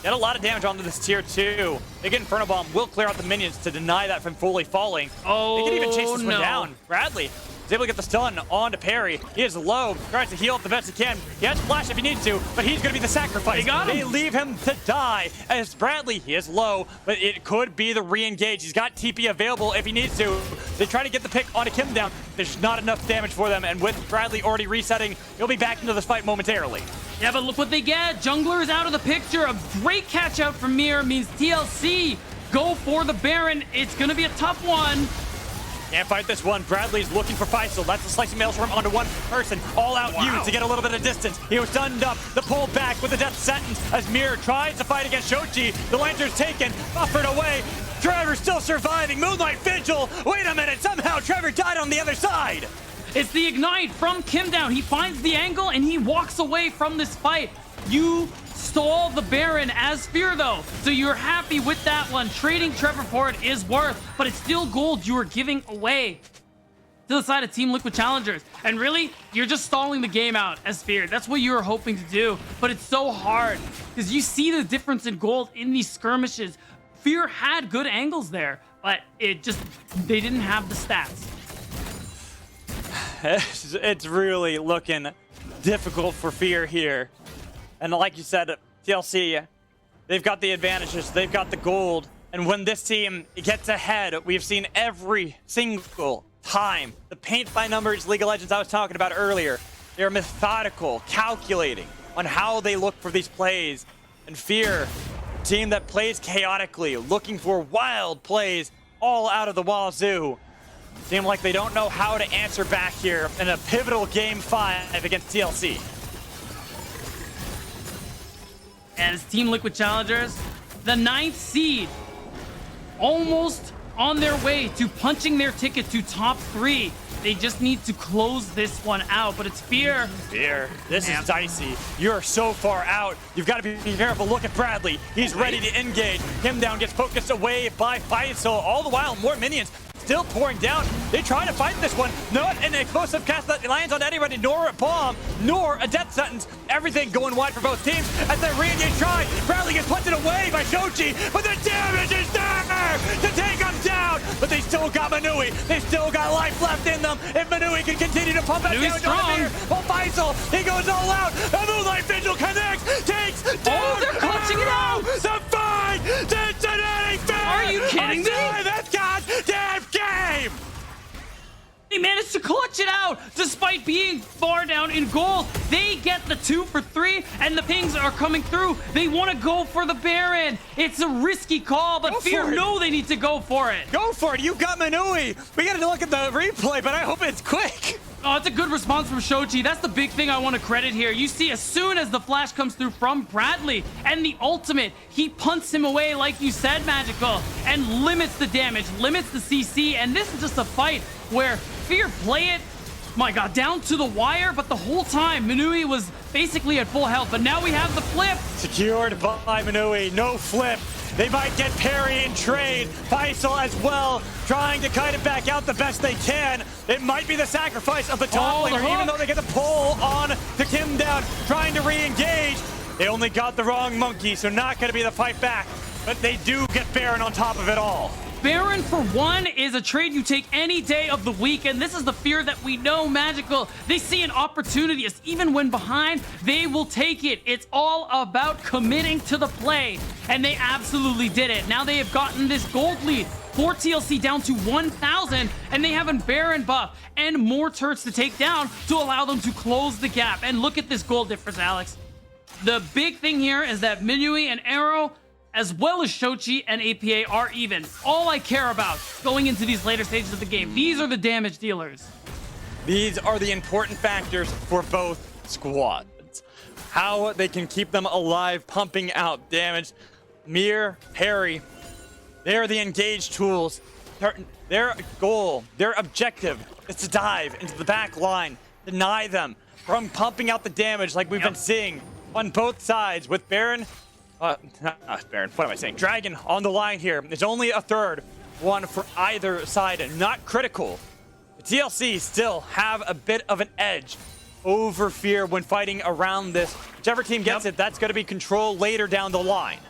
[SPEAKER 1] get a lot of damage onto this tier 2. Big Inferno Bomb will clear out the minions to deny that from fully falling.
[SPEAKER 3] Oh,
[SPEAKER 1] they can even chase this
[SPEAKER 3] no.
[SPEAKER 1] one down. Bradley is able to get the stun onto Perry. He is low, tries to heal up the best he can. He has flash if he needs to, but he's going to be the sacrifice.
[SPEAKER 3] They got him.
[SPEAKER 1] They leave him to die. As Bradley, he is low, but it could be the re-engage. He's got TP available if he needs to. They try to get the pick onto Kim down. There's not enough damage for them, and with Bradley already resetting, he'll be back into this fight momentarily.
[SPEAKER 3] Yeah, but look what they get. Jungler is out of the picture. A great catch out from Mirror means TLC go for the Baron. It's going to be a tough one.
[SPEAKER 1] Can't fight this one. Bradley's looking for Faisal. That's the slicing maelstrom onto one person. All out you to get a little bit of distance. He was stunned up. The pull back with the death sentence as Mirror tries to fight against Shochi. The lantern's taken, buffered away. Trevor still surviving. Moonlight Vigil. Wait a minute. Somehow Trevor died on the other side.
[SPEAKER 3] It's the ignite from Kim down. He finds the angle and he walks away from this fight. You stole the Baron as Fear though, so you're happy with that one. Trading Trevor for it is worth, but it's still gold you are giving away to the side of Team Liquid Challengers. And really, you're just stalling the game out as Fear. That's what you were hoping to do, but it's so hard because you see the difference in gold in these skirmishes. Fear had good angles there, but they didn't have the stats.
[SPEAKER 1] It's really looking difficult for Fear here. And like you said, TLC, they've got the advantages, they've got the gold. And when this team gets ahead, we've seen every single time. The paint by numbers League of Legends I was talking about earlier, they're methodical, calculating on how they look for these plays. And Fear, a team that plays chaotically, looking for wild plays all out of the wazoo. Seem like they don't know how to answer back here in a pivotal Game 5 against TLC.
[SPEAKER 3] And it's Team Liquid Challengers, the 9th seed, almost on their way to punching their ticket to top 3. They just need to close this one out, but it's Fear.
[SPEAKER 1] Fear, this is dicey. You're so far out. You've got to be careful. Look at Bradley. He's ready to engage. Him down gets focused away by Faisal. All the while, more minions still pouring down. They try to fight this one. Not an explosive cast that lands on anybody, nor a bomb, nor a death sentence. Everything going wide for both teams. As they re-engage try, Bradley gets punted away by Shochi, but the damage is there to take him down. But they still got Manui. They still got life left in them. If Manui can continue to pump that down,
[SPEAKER 3] strong.
[SPEAKER 1] well, Faisal, he goes all out. The Moonlight Vigil connects, takes down.
[SPEAKER 3] Oh, they're clutching it out.
[SPEAKER 1] The fight, Cincinnati.
[SPEAKER 3] Are you kidding me?
[SPEAKER 1] That's goddamn game.
[SPEAKER 3] They they managed to clutch it out despite being far down in gold. They get the 2 for 3, and the pings are coming through. They want to go for the Baron. It's a risky call, but Fear know they need to go for it.
[SPEAKER 1] Go for it. You got Manui. We got to look at the replay, but I hope it's quick.
[SPEAKER 3] Oh, it's a good response from Shoji. That's the big thing I want to credit here. You see, as soon as the flash comes through from Bradley and the ultimate, he punts him away, like you said, Magical, and limits the damage, limits the CC, and this is just a fight where Fear play it, my god, down to the wire, but the whole time, Manui was basically at full health, but now we have the flip.
[SPEAKER 1] Secured by Manui, no flip. They might get parry in trade. Faisal as well, trying to kite it back out the best they can. It might be the sacrifice of the top laner, even though they get the pull on to Kim down, trying to re-engage. They only got the wrong monkey, so not going to be the fight back. But they do get Baron on top of it all.
[SPEAKER 3] Baron for 1 is a trade you take any day of the week, and this is the Fear that we know, Magical. They see an opportunity, as even when behind, they will take it. It's all about committing to the play, and they absolutely did it. Now they have gotten this gold lead for TLC down to 1,000, and they have a Baron buff and more turrets to take down to allow them to close the gap. And look at this gold difference, Alex. The big thing here is that Minui and Arrow, as well as Shochi and APA, are even. All I care about going into these later stages of the game. These are the damage dealers.
[SPEAKER 1] These are the important factors for both squads. How they can keep them alive, pumping out damage. Mir, Harry, they're the engaged tools. Their goal, their objective is to dive into the back line, deny them from pumping out the damage like we've been seeing on both sides with Baron. Not Baron, what am I saying? Dragon on the line here. It's only a third one for either side, and not critical. The TLC still have a bit of an edge over Fear when fighting around this. Whichever team gets it, that's going to be control later down the line.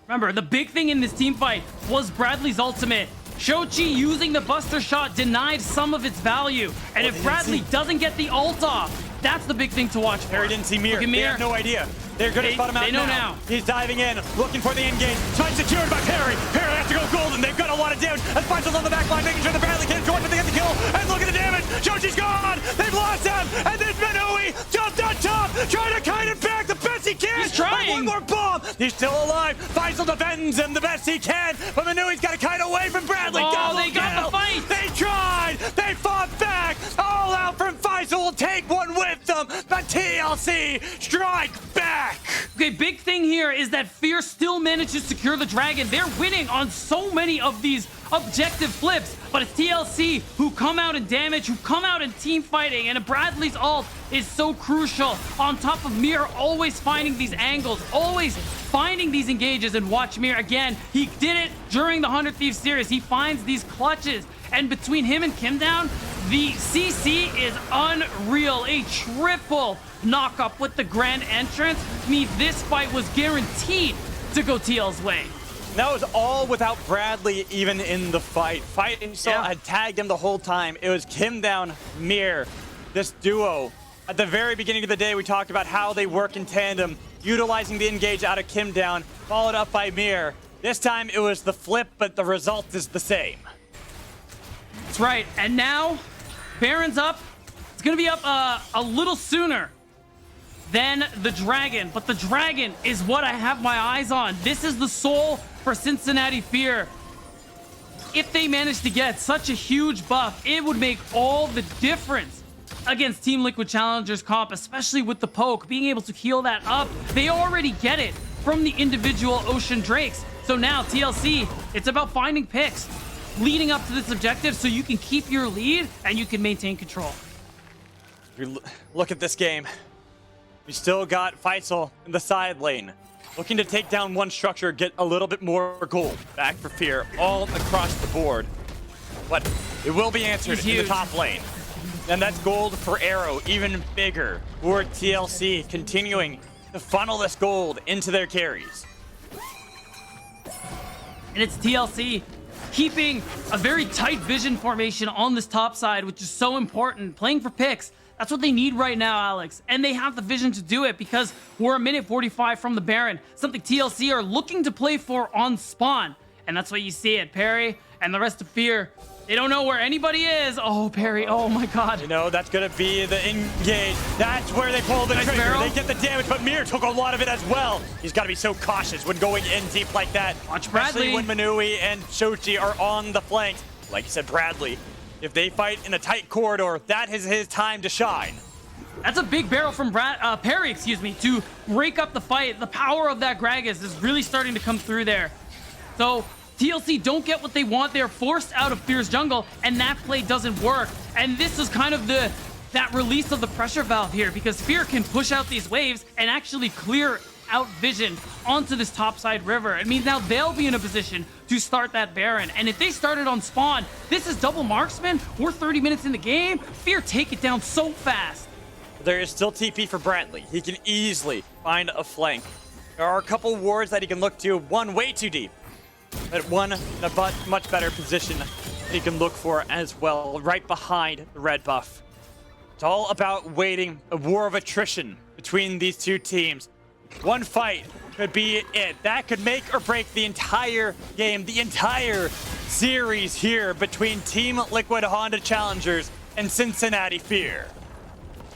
[SPEAKER 3] Remember, the big thing in this team fight was Bradley's ultimate. Shochi using the Buster Shot denied some of its value, and if Bradley doesn't get the ult off, that's the big thing to watch for.
[SPEAKER 1] Harry didn't see Mir. They have no idea. They're going to spot him out now. He's diving in, looking for the engage. Spike secured by Perry. Perry has to go golden. They've got a lot of damage. And Faisal on the back line, making sure the Bradley can't join, but they get the kill. And look at the damage. Shochi's gone. They've lost him. And then Manui jumped on top, trying to kite it back the best he can.
[SPEAKER 3] He's trying.
[SPEAKER 1] One more bomb. He's still alive. Faisal defends him the best he can, but Manui's got to kite away from Bradley.
[SPEAKER 3] Oh, they got the fight.
[SPEAKER 1] They tried. They fought back. All out from Faisal will take one with them. But TLC strike back.
[SPEAKER 3] Okay, big thing here is that Fear still managed to secure the dragon. They're winning on so many of these objective flips, but it's TLC who come out in damage, who come out in team fighting, and Bradley's ult is so crucial. On top of Mir always finding these angles, always finding these engages, and watch Mir again. He did it during the 100 Thieves series. He finds these clutches, and between him and Kim down, the CC is unreal. A triple knock-up with the grand entrance means this fight was guaranteed to go TL's way.
[SPEAKER 1] That was all without Bradley even in the fight. Had tagged him the whole time. It was Kim down, Mir, this duo. At the very beginning of the day, we talked about how they work in tandem, utilizing the engage out of Kim down, followed up by Mir. This time it was the flip, but the result is the same.
[SPEAKER 3] That's right, and now Baron's up. It's gonna be up a little sooner than the dragon, but the dragon is what I have my eyes on. This is the soul for Cincinnati Fear. If they manage to get such a huge buff, it would make all the difference against Team Liquid Challengers comp, especially with the poke, being able to heal that up. They already get it from the individual Ocean Drakes. So now TLC, it's about finding picks leading up to this objective so you can keep your lead and you can maintain control.
[SPEAKER 1] Look at this game. We still got Faisal in the side lane, looking to take down one structure, get a little bit more gold back for Fear all across the board. But it will be answered in the top lane. And that's gold for Arrow, even bigger for TLC, continuing to funnel this gold into their carries.
[SPEAKER 3] And it's TLC keeping a very tight vision formation on this top side, which is so important. Playing for picks, that's what they need right now, Alex. And they have the vision to do it because we're a minute 45 from the Baron, something TLC are looking to play for on spawn. And that's what you see at Perry and the rest of Fear. They don't know where anybody is. Oh, Perry. Oh, my God.
[SPEAKER 1] You know, that's going to be the engage. That's where they pull the
[SPEAKER 3] Nice
[SPEAKER 1] trigger.
[SPEAKER 3] barrel.
[SPEAKER 1] They get the damage, but Mir took a lot of it as well. He's got to be so cautious when going in deep like that.
[SPEAKER 3] Watch Bradley.
[SPEAKER 1] Especially when Manui and Shochi are on the flanks. Like you said, Bradley, if they fight in a tight corridor, that is his time to shine.
[SPEAKER 3] That's a big barrel from Perry, to break up the fight. The power of that Gragas is really starting to come through there. So TLC don't get what they want. They're forced out of Fear's jungle, and that play doesn't work. And this is kind of that release of the pressure valve here, because Fear can push out these waves and actually clear out Vision onto this topside river. It means now they'll be in a position to start that Baron. And if they started on spawn, this is double marksman. We're 30 minutes in the game. Fear take it down so fast.
[SPEAKER 1] There is still TP for Bradley. He can easily find a flank. There are a couple wards that he can look to. One way too deep, but one in a much better position he can look for as well, right behind the red buff. It's all about waiting, a war of attrition between these two teams. One fight could be it. That could make or break the entire game, the entire series here between Team Liquid Honda Challengers and Cincinnati Fear.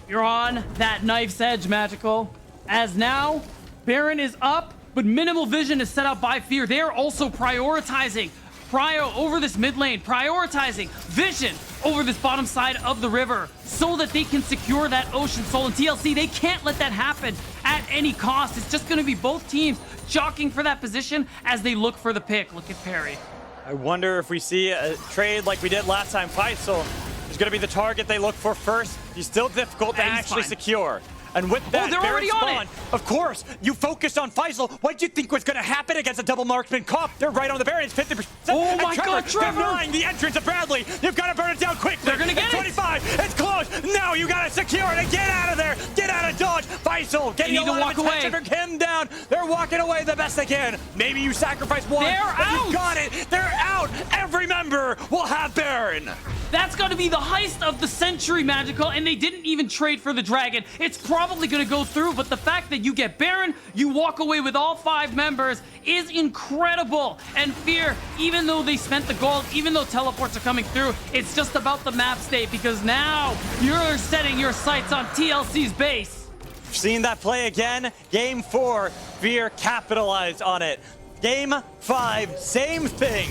[SPEAKER 3] You're on that knife's edge, Magical. As now, Baron is up, but minimal vision is set up by Fear. They're also prioritizing Prio over this mid lane, prioritizing Vision over this bottom side of the river so that they can secure that Ocean Soul. And TLC, they can't let that happen at any cost. It's just going to be both teams jockeying for that position as they look for the pick. Look at Perry.
[SPEAKER 1] I wonder if we see a trade like we did last time. Faisal is going to be the target they look for first. He's still difficult to
[SPEAKER 3] Yeah, he's
[SPEAKER 1] actually
[SPEAKER 3] fine.
[SPEAKER 1] secure. And with that,
[SPEAKER 3] they're
[SPEAKER 1] Baron
[SPEAKER 3] already on
[SPEAKER 1] spawn,
[SPEAKER 3] it.
[SPEAKER 1] of course, you focused on Faisal. What did you think was going to happen against a double marksman comp? They're right on the Baron. It's 50%.
[SPEAKER 3] Oh
[SPEAKER 1] And
[SPEAKER 3] my God, Trevor!
[SPEAKER 1] denying the entrance of Bradley. You've got to burn it down quickly.
[SPEAKER 3] They're gonna get
[SPEAKER 1] it's
[SPEAKER 3] it.
[SPEAKER 1] 25. It's close. Now you got to secure it and get out of there. Get out of dodge. Faisal getting
[SPEAKER 3] They
[SPEAKER 1] a
[SPEAKER 3] need to
[SPEAKER 1] lot of
[SPEAKER 3] walk
[SPEAKER 1] attention
[SPEAKER 3] away.
[SPEAKER 1] for him down. They're walking away the best they can. Maybe you sacrifice one.
[SPEAKER 3] They're
[SPEAKER 1] but
[SPEAKER 3] out.
[SPEAKER 1] You got it. They're out. Every member will have Baron.
[SPEAKER 3] That's going to be the heist of the century, Magical, and they didn't even trade for the dragon. It's probably going to go through, but the fact that you get Baron, you walk away with all 5 members is incredible. And Fear, even though they spent the gold, even though teleports are coming through, it's just about the map state, because now you're setting your sights on TLC's base.
[SPEAKER 1] Seen that play again. Game 4, Fear capitalized on it. Game 5, same thing.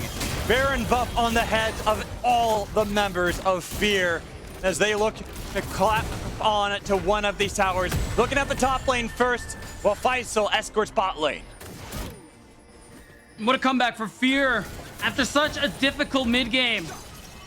[SPEAKER 1] Baron buff on the heads of all the members of Fear as they look to clap on to one of these towers. Looking at the top lane first, while Faisal escorts bot lane.
[SPEAKER 3] What a comeback for Fear after such a difficult mid-game.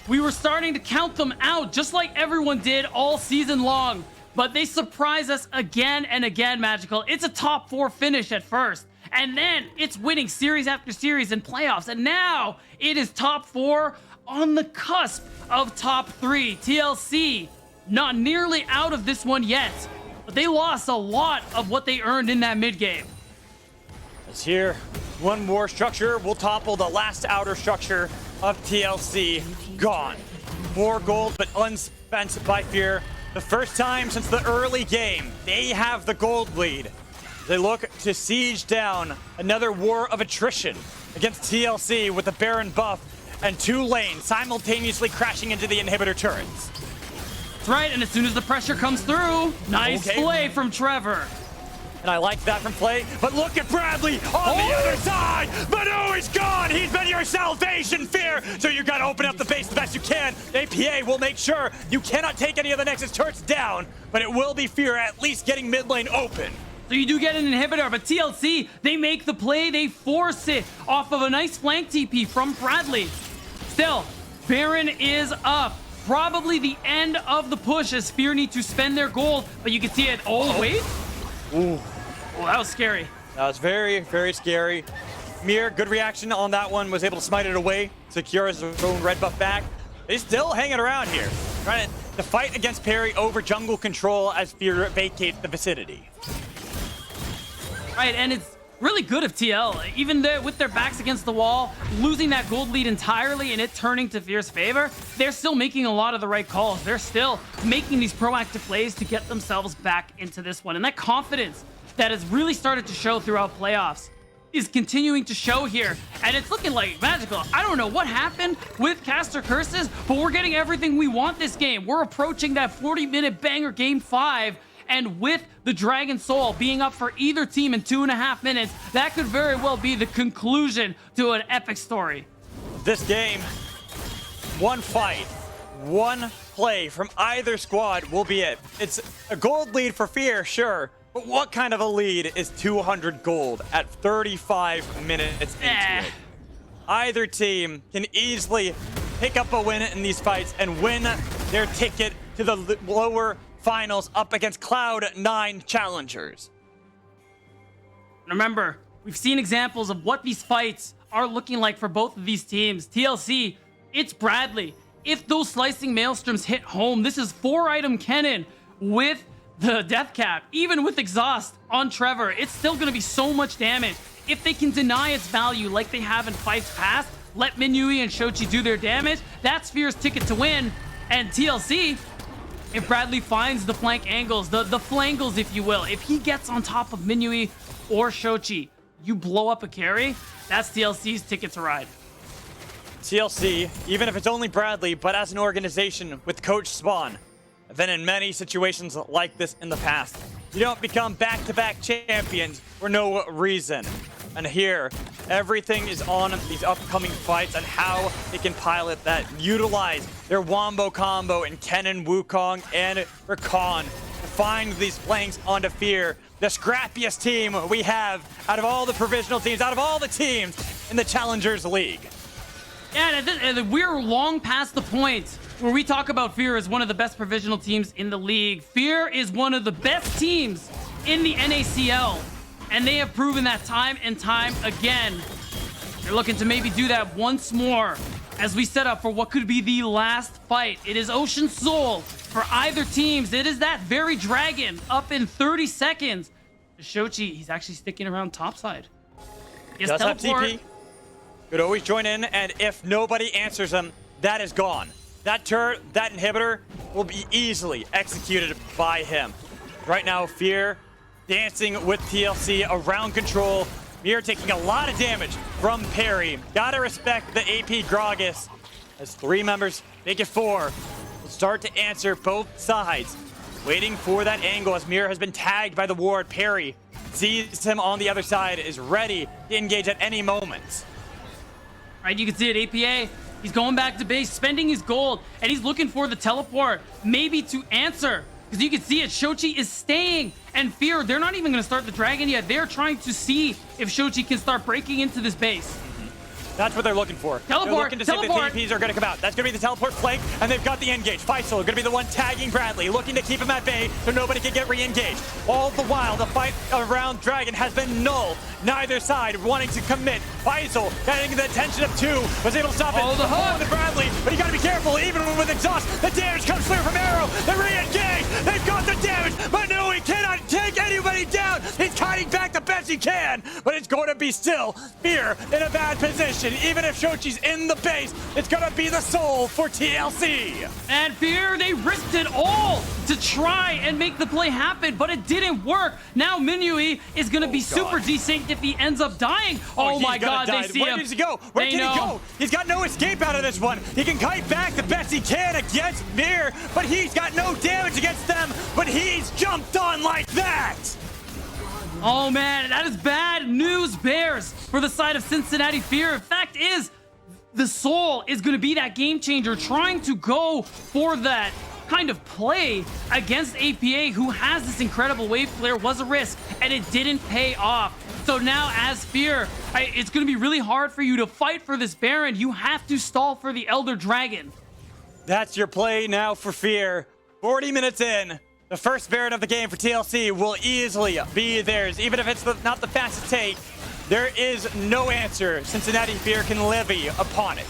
[SPEAKER 3] We were starting to count them out just like everyone did all season long, but they surprise us again and again, Magical. It's a top 4 finish at first, and then it's winning series after series in playoffs, and now it is top 4 on the cusp of top 3. TLC not nearly out of this one yet, but they lost a lot of what they earned in that mid-game.
[SPEAKER 1] As here, one more structure will topple the last outer structure of TLC. Gone. More gold, but unspent by Fear. The first time since the early game, they have the gold lead. They look to siege down another war of attrition against TLC with the Baron buff and 2 lanes simultaneously crashing into the inhibitor turrets.
[SPEAKER 3] That's right, and as soon as the pressure comes through, nice
[SPEAKER 1] Okay.
[SPEAKER 3] play from Trevor.
[SPEAKER 1] And I like that from play, but look at Bradley on the other side. Manui's gone. He's been your salvation, Fear. So you got to open up the base the best you can. APA will make sure you cannot take any of the Nexus turrets down, but it will be Fear at least getting mid lane open.
[SPEAKER 3] So you do get an inhibitor, but TLC, they make the play, they force it off of a nice flank TP from Bradley. Still, Baron is up. Probably the end of the push as Fear need to spend their gold, but you can see it. Oh, wait.
[SPEAKER 1] Ooh.
[SPEAKER 3] Oh, that was scary.
[SPEAKER 1] That was very, very scary. Mir, good reaction on that one, was able to smite it away, secure his own red buff back. He's still hanging around here, trying to fight against Perry over jungle control as Fear vacates the vicinity.
[SPEAKER 3] Right, and it's really good of TL. Even with their backs against the wall, losing that gold lead entirely and it turning to Fear's favor, they're still making a lot of the right calls. They're still making these proactive plays to get themselves back into this one. And that confidence that has really started to show throughout playoffs is continuing to show here, and it's looking like magical. I don't know what happened with Caster Curses, but we're getting everything we want this game. We're approaching that 40-minute banger game 5, and with the Dragon Soul being up for either team in 2.5 minutes, that could very well be the conclusion to an epic story.
[SPEAKER 1] This game, one fight, one play from either squad will be it. It's a gold lead for Fear, sure, but what kind of a lead is 200 gold at 35 minutes into it? Either team can easily pick up a win in these fights and win their ticket to the lower finals up against Cloud9 challengers.
[SPEAKER 3] Remember, we've seen examples of what these fights are looking like for both of these teams. TLC, it's Bradley. If those slicing maelstroms hit home, this is 4-item Kennen with the death cap. Even with exhaust on Trevor, it's still going to be so much damage. If they can deny its value like they have in fights past, let Minui and Shochi do their damage, that's Fear's ticket to win. And TLC, if Bradley finds the flank angles, the flangles, if you will, if he gets on top of Minui or Shochi, you blow up a carry, that's TLC's ticket to ride.
[SPEAKER 1] TLC, even if it's only Bradley, but as an organization with Coach Spawn, then in many situations like this in the past, you don't become back-to-back champions for no reason. And here, everything is on these upcoming fights and how they can pilot that, utilize their Wombo combo in Kennen, Wukong, and Rakan to find these flanks onto Fear, the scrappiest team we have out of all the provisional teams, out of all the teams in the Challengers League.
[SPEAKER 3] Yeah, and we're long past the point where we talk about Fear as one of the best provisional teams in the league. Fear is one of the best teams in the NACL, and they have proven that time and time again. They're looking to maybe do that once more as we set up for what could be the last fight. It is Ocean Soul for either teams. It is that very dragon up in 30 seconds. Shochi, he's actually sticking around topside. Yes,
[SPEAKER 1] does have
[SPEAKER 3] teleport.
[SPEAKER 1] TP. Could always join in, and if nobody answers him, that is gone. That turret, that inhibitor will be easily executed by him. Right now, Fear dancing with TLC around control. Fear taking a lot of damage from Perry. Gotta respect the AP Gragas. As 3 members make it 4. Will start to answer both sides. Waiting for that angle as Mir has been tagged by the ward. Perry sees him on the other side, is ready to engage at any moment.
[SPEAKER 3] Right, you can see it, APA, he's going back to base, spending his gold, and he's looking for the teleport, maybe to answer. Because you can see it, Shochi is staying, and Fear, they're not even going to start the dragon yet. They're trying to see if Shochi can start breaking into this base.
[SPEAKER 1] That's what they're looking for.
[SPEAKER 3] Teleport,
[SPEAKER 1] they're looking to
[SPEAKER 3] teleport.
[SPEAKER 1] see if the TPs are going to come out. That's going to be the teleport flank, and they've got the engage. Faisal going to be the one tagging Bradley, looking to keep him at bay so nobody can get re-engaged. All the while, the fight around Dragon has been null. Neither side wanting to commit. Faisal, getting the attention of 2, was able to stop it.
[SPEAKER 3] Oh, the hook!
[SPEAKER 1] To Bradley, but you got to be careful. Even with exhaust, the damage comes through from Arrow. They re-engage. They've got the damage, but no, he cannot take anybody down. He's kiting back the best he can, but it's going to be still Fear in a bad position. Even if Shochi's in the base, it's going to be the soul for TLC.
[SPEAKER 3] And Fear, they risked it all to try and make the play happen, but it didn't work. Now Minui is going to be super desynced if he ends up dying. Oh my God, they see him.
[SPEAKER 1] Where does he go? Where can he go? He's got no escape out of this one. He can kite back the best he can against Mir, but he's got no damage against them, but he's jumped on like that.
[SPEAKER 3] Oh man, that is bad news bears for the side of Cincinnati Fear. Fact is, the Soul is going to be that game changer, trying to go for that kind of play against APA, who has this incredible wave clear. Was a risk, and it didn't pay off. So now as Fear, it's going to be really hard for you to fight for this Baron. You have to stall for the Elder Dragon.
[SPEAKER 1] That's your play now for Fear. 40 minutes in. The first Baron of the game for TLC will easily be theirs. Even if it's not the fastest take, there is no answer Cincinnati Fear can levy upon it.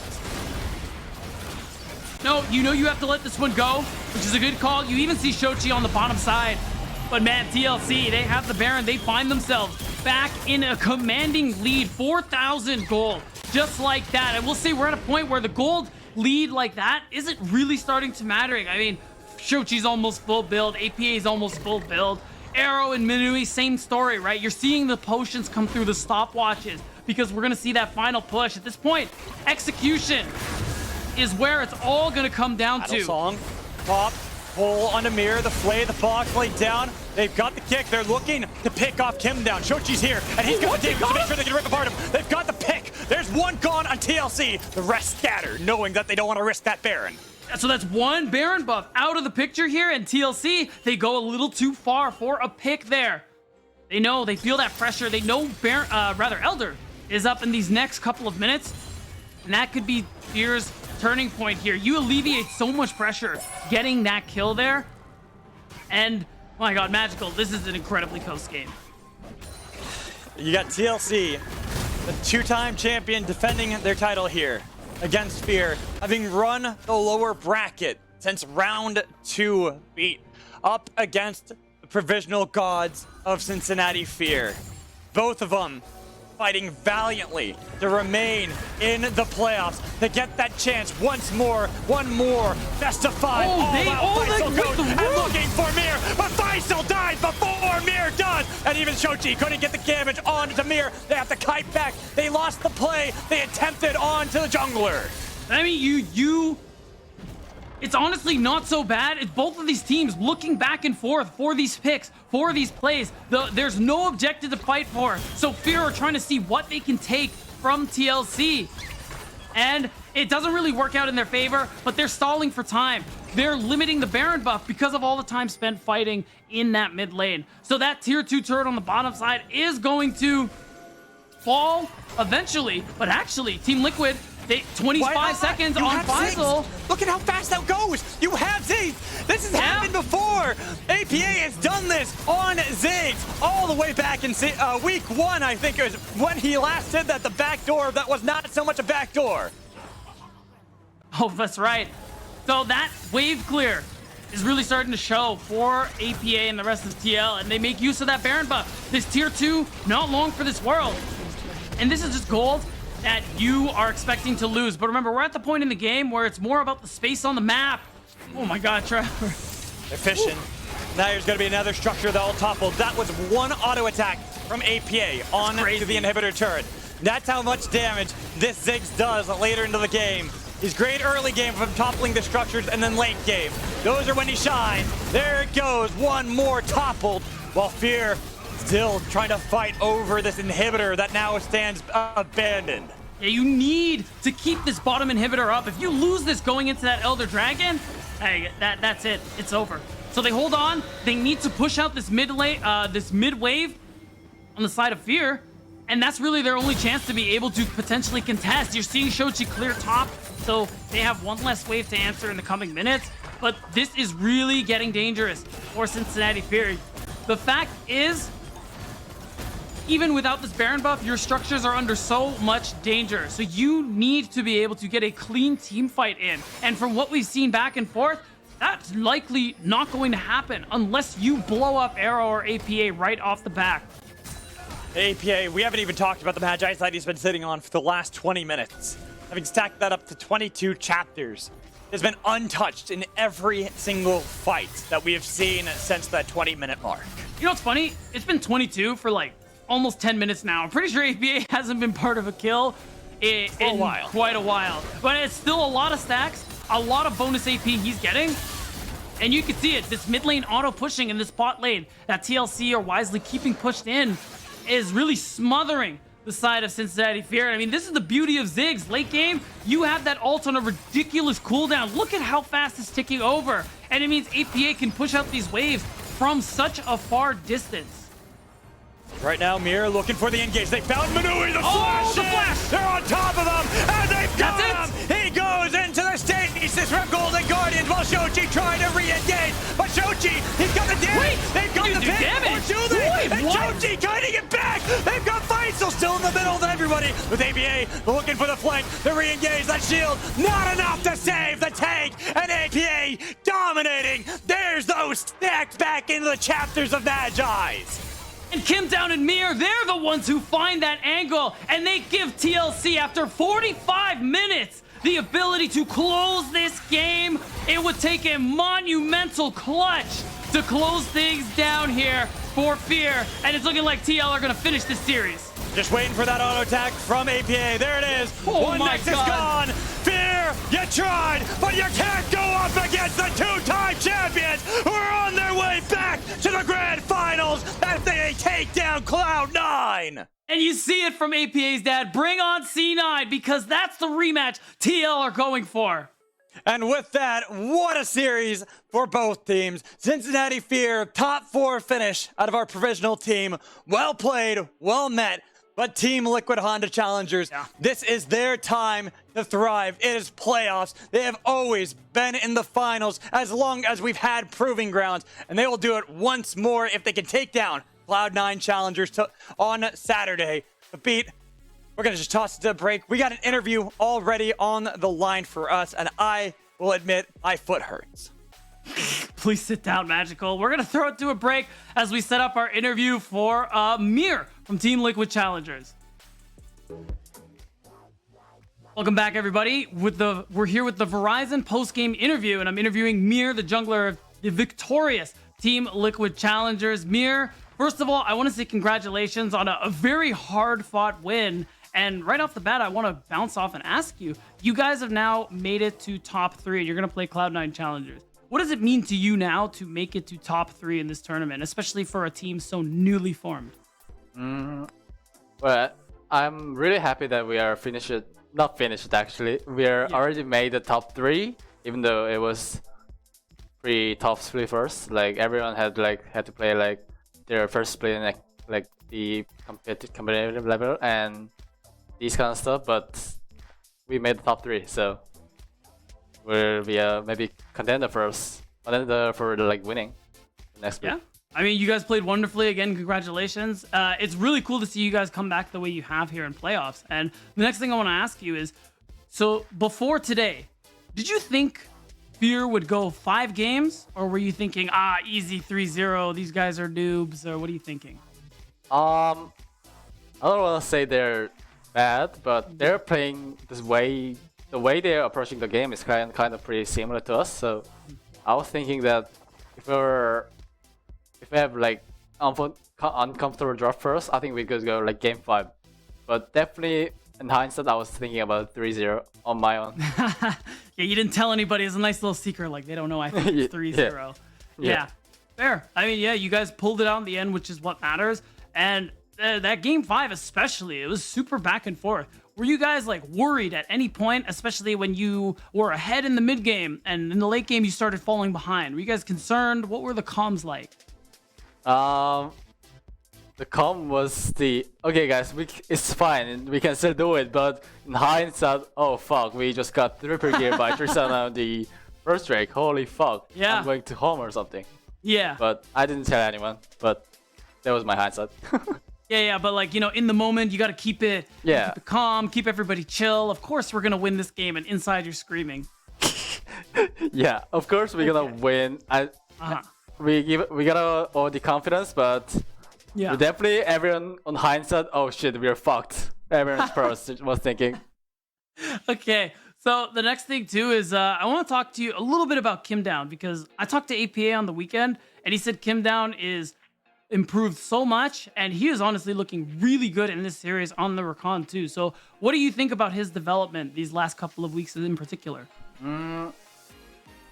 [SPEAKER 3] No, you know you have to let this one go, which is a good call. You even see Shochi on the bottom side. But man, TLC, they have the Baron. They find themselves back in a commanding lead, 4,000 gold, just like that. And we'll see, we're at a point where the gold lead like that isn't really starting to matter. I mean, Shochi's almost full build, APA is almost full build, Arrow and Minui, same story, right? You're seeing the potions come through the stopwatches because we're going to see that final push. At this point, execution is where it's all going to come down
[SPEAKER 1] Battle
[SPEAKER 3] to.
[SPEAKER 1] Song, pop, pull on the mirror, the flay, the fox laid down. They've got the kick. They're looking to pick off Kim down. Shochi's here, and he's got the damage to make sure they can rip apart him. They've got the pick. There's one gone on TLC. The rest scatter, knowing that they don't want to risk that Baron.
[SPEAKER 3] So that's one Baron buff out of the picture here, and TLC, they go a little too far for a pick there. They know, they feel that pressure. They know Elder is up in these next couple of minutes, and that could be Fear's turning point here. You alleviate so much pressure getting that kill there, and oh my god, Magical, this is an incredibly close game.
[SPEAKER 1] You got TLC, the two-time champion, defending their title here against Fear, having run the lower bracket since round 2 beat up against the provisional gods of Cincinnati Fear. Both of them fighting valiantly to remain in the playoffs, to get that chance once more, one more best of 5. Faisal goes and looking for Mir, but Faisal dies before Mir does, and even Shochi couldn't get the damage onto Mir. They have to kite back. They lost the play. They attempted on to the jungler.
[SPEAKER 3] I mean, it's honestly not so bad. It's both of these teams looking back and forth for these picks, for these plays. There's no objective to fight for. So Fear are trying to see what they can take from TLC. And it doesn't really work out in their favor, but they're stalling for time. They're limiting the Baron buff because of all the time spent fighting in that mid lane. So that tier 2 turret on the bottom side is going to fall eventually. But actually, Team Liquid, 25 seconds on Faisal.
[SPEAKER 1] Look at how fast that goes. You have Ziggs. This has happened before. APA has done this on Ziggs all the way back in week 1, I think it was when he last said that the back door, that was not so much a back door.
[SPEAKER 3] Oh, that's right. So that wave clear is really starting to show for APA and the rest of TL, and they make use of that Baron buff. This tier 2, not long for this world. And this is just gold that you are expecting to lose. But remember, we're at the point in the game where it's more about the space on the map. Oh my god, Trevor.
[SPEAKER 1] They're fishing. Now there's going to be another structure that will topple. That was one auto attack from APA on to the inhibitor turret. That's how much damage this Ziggs does later into the game. He's great early game from toppling the structures, and then late game, those are when he shines. There it goes, one more toppled, while Fear still trying to fight over this inhibitor that now stands abandoned.
[SPEAKER 3] Yeah, you need to keep this bottom inhibitor up. If you lose this going into that Elder Dragon, hey, that's it. It's over. So they hold on. They need to push out this mid wave on the side of Fear, and that's really their only chance to be able to potentially contest. You're seeing Shochi clear top, so they have one less wave to answer in the coming minutes. But this is really getting dangerous for Cincinnati Fear. The fact is, even without this Baron buff, your structures are under so much danger. So you need to be able to get a clean team fight in. And from what we've seen back and forth, that's likely not going to happen unless you blow up Arrow or APA right off the bat.
[SPEAKER 1] APA, we haven't even talked about the Magi side he's been sitting on for the last 20 minutes. Having stacked that up to 22 chapters. Has been untouched in every single fight that we have seen since that 20-minute mark.
[SPEAKER 3] You know what's funny? It's been 22 for like almost 10 minutes now. I'm pretty sure APA hasn't been part of a kill in quite a while. But it's still a lot of stacks, a lot of bonus AP he's getting. And you can see it, this mid lane auto pushing in this bot lane that TLC are wisely keeping pushed in is really smothering the side of Cincinnati Fear. I mean, this is the beauty of Ziggs. Late game, you have that ult on a ridiculous cooldown. Look at how fast it's ticking over. And it means APA can push out these waves from such a far distance.
[SPEAKER 1] Right now, Mir looking for the engage. They found Minui, the flash!
[SPEAKER 3] The flash!
[SPEAKER 1] They're on top of him, and they've got him! He goes into the stasis from Golden Guardians while Shochi trying to re-engage. But Shochi, he's got the damage! They've got the pick! Or do they? And Shochi kiting it back! They've got Faisal still in the middle of everybody. With APA looking for the flank, the re-engage, that shield, not enough to save the tank! And APA dominating! There's those stacks back into the chapters of Magi's!
[SPEAKER 3] And Kim Down and Mir, they're the ones who find that angle, and they give TLC, after 45 minutes, the ability to close this game. It would take a monumental clutch to close things down here. for Fear, and it's looking like TL are going to finish this series.
[SPEAKER 1] Just waiting for that auto attack from APA. There it is.
[SPEAKER 3] Oh
[SPEAKER 1] One
[SPEAKER 3] my
[SPEAKER 1] Nexus
[SPEAKER 3] God.
[SPEAKER 1] gone. Fear, you tried, but you can't go up against the two-time champions who are on their way back to the grand finals as they take down Cloud9.
[SPEAKER 3] And you see it from APA's dad. Bring on C9 because that's the rematch TL are going for.
[SPEAKER 1] And with that, what a series for both teams. Cincinnati Fear, top 4 finish out of our provisional team. Well played, well met. But Team Liquid Honda Challengers, this is their time to thrive. It is playoffs. They have always been in the finals as long as we've had proving grounds. And they will do it once more if they can take down Cloud9 Challengers on Saturday. But Pete, we're going to just toss it to a break. We got an interview already on the line for us. And I will admit, my foot hurts.
[SPEAKER 3] Please sit down, Magical. We're going to throw it to a break as we set up our interview for Mir from Team Liquid Challengers. Welcome back, everybody. We're here with the Verizon post-game interview, and I'm interviewing Mir, the jungler of the victorious Team Liquid Challengers. Mir, first of all, I want to say congratulations on a very hard-fought win. And right off the bat, I want to bounce off and ask you, you guys have now made it to top 3, and you're going to play Cloud9 Challengers. What does it mean to you now to make it to top 3 in this tournament, especially for a team so newly formed?
[SPEAKER 4] Well, I'm really happy that we are not finished actually. We are already made the top 3, even though it was pretty tough split first. Like everyone had to play like their first split in like the competitive level and these kind of stuff. But we made the top 3, so we'll be maybe contender for like winning the next split.
[SPEAKER 3] Yeah. I mean, you guys played wonderfully. Again, congratulations. It's really cool to see you guys come back the way you have here in playoffs. And the next thing I want to ask you is, so before today, did you think Fear would go 5 games? Or were you thinking, easy 3-0, these guys are noobs? Or what are you thinking?
[SPEAKER 4] I don't want to say they're bad, but they're playing this way. The way they're approaching the game is kind of pretty similar to us. So I was thinking that if we have like uncomfortable drop first, I think we could go like game 5. But definitely in hindsight, I was thinking about 3-0 on my own.
[SPEAKER 3] Yeah, you didn't tell anybody. It's a nice little secret. Like, they don't know I think it's 3-0. Yeah, fair. I mean, yeah, you guys pulled it out in the end, which is what matters. And that game 5 especially, it was super back and forth. Were you guys like worried at any point, especially when you were ahead in the mid game and in the late game you started falling behind? Were you guys concerned? What were the comms like?
[SPEAKER 4] The comm was okay guys, it's fine, we can still do it, but in hindsight, oh fuck, we just got triple gear by Tristan on the first break, holy fuck,
[SPEAKER 3] yeah.
[SPEAKER 4] I'm going to home or something.
[SPEAKER 3] Yeah.
[SPEAKER 4] But I didn't tell anyone, but that was my hindsight.
[SPEAKER 3] Yeah, but like, in the moment, you got to keep it calm, keep everybody chill. Of course, we're going to win this game, and inside you're screaming.
[SPEAKER 4] Yeah, of course we're gonna win. We got all the confidence, but definitely everyone on hindsight, oh shit, we're fucked. Everyone's first was thinking.
[SPEAKER 3] Okay, so the next thing too is I want to talk to you a little bit about Kim Down, because I talked to APA on the weekend, and he said Kim Down is improved so much, and he is honestly looking really good in this series on the recon too. So what do you think about his development these last couple of weeks in particular?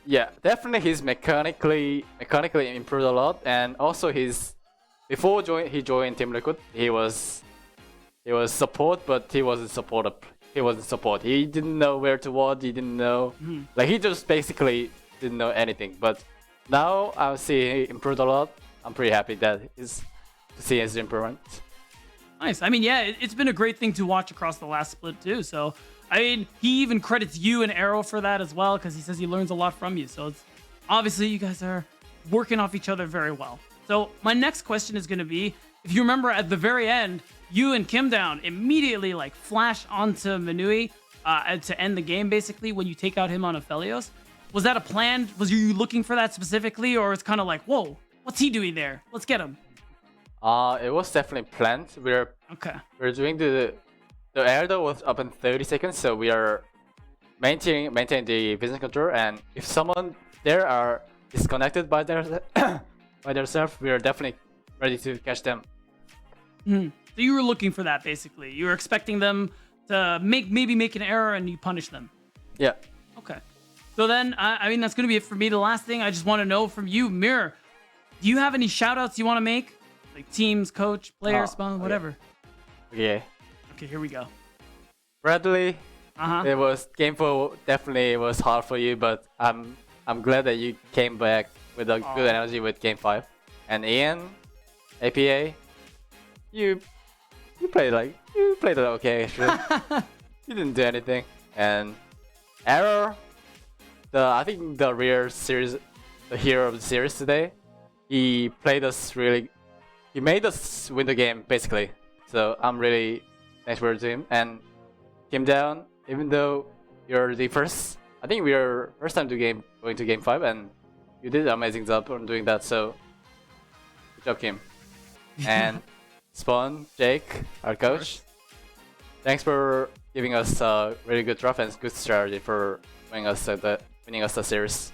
[SPEAKER 4] Yeah, definitely he's mechanically improved a lot, and also before he joined Team Liquid, he was support, but he wasn't support. He didn't know where to ward. He didn't know, like he just basically didn't know anything. But now I see he improved a lot. I'm pretty happy to see his improvement.
[SPEAKER 3] Nice. I mean, yeah, it's been a great thing to watch across the last split too. So, I mean, he even credits you and Arrow for that as well, because he says he learns a lot from you. So it's obviously you guys are working off each other very well. So my next question is going to be, if you remember at the very end, you and Kim Down immediately like flash onto Manui to end the game basically when you take out him on Aphelios. Was that a plan? Was you looking for that specifically, or it's kind of like, whoa, what's he doing there? Let's get him.
[SPEAKER 4] It was definitely planned. We're doing the air was up in 30 seconds, so we are maintaining the business control. And if someone there are disconnected by their by themselves, we're definitely ready to catch them.
[SPEAKER 3] So you were looking for that basically. You were expecting them to maybe make an error and you punish them.
[SPEAKER 4] Yeah.
[SPEAKER 3] Okay. So then, I mean, that's going to be it for me. The last thing I just want to know from you, Mirror, do you have any shout outs you want to make? Like teams, coach, players, sponsor, whatever.
[SPEAKER 4] Yeah.
[SPEAKER 3] Okay, here we go.
[SPEAKER 4] Bradley,
[SPEAKER 3] Uh-huh.
[SPEAKER 4] it was game 4 definitely was hard for you, but I'm glad that you came back with a good energy with game 5. And Ian, APA, you played it okay actually. You didn't do anything. And Error, I think the real series, the hero of the series today, he made us win the game basically. So I'm really thankful to him. And came down, even though you're the first, I think we are first time going to game 5, and you did an amazing job on doing that. So good job, Kim. And Spawn, Jake, our coach, thanks for giving us a really good draft and good strategy for winning us the series.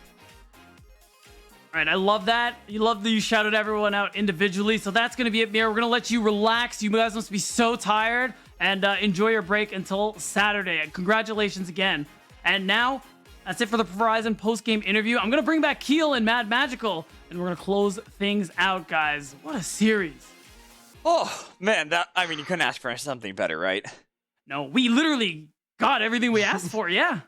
[SPEAKER 3] All right, I love that. You love that you shouted everyone out individually. So that's going to be it, Mirror. We're going to let you relax. You guys must be so tired. And enjoy your break until Saturday. Congratulations again. And now, that's it for the Verizon post-game interview. I'm going to bring back Keel and Mad Magical. And we're going to close things out, guys. What a series.
[SPEAKER 1] Oh, man, you couldn't ask for something better, right?
[SPEAKER 3] No, we literally got everything we asked for, yeah.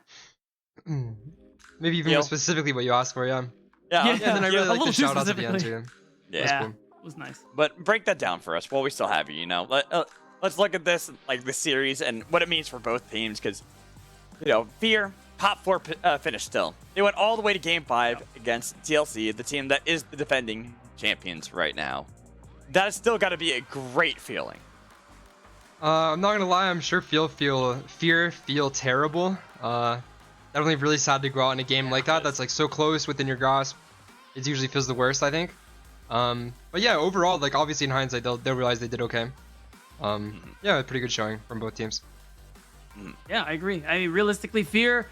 [SPEAKER 2] Maybe even more specifically what you asked for, yeah.
[SPEAKER 1] Yeah,
[SPEAKER 2] And then I really like the shout outs at the end
[SPEAKER 3] specifically.
[SPEAKER 2] too.
[SPEAKER 1] yeah.
[SPEAKER 2] Cool.
[SPEAKER 3] It was nice.
[SPEAKER 1] But break that down for us while we still have you, Let's look at this, the series, and what it means for both teams, because, Fear, top 4 finish still. They went all the way to Game 5 against TLC, the team that is the defending champions right now. That has still got to be a great feeling.
[SPEAKER 2] I'm not gonna lie, I'm sure Fear feel terrible. Definitely really sad to go out in a game like that. That's like so close within your grasp. It usually feels the worst, I think. But yeah, overall, obviously in hindsight, they'll realize they did okay. Yeah, a pretty good showing from both teams.
[SPEAKER 3] Yeah, I agree. I mean, realistically, Fear,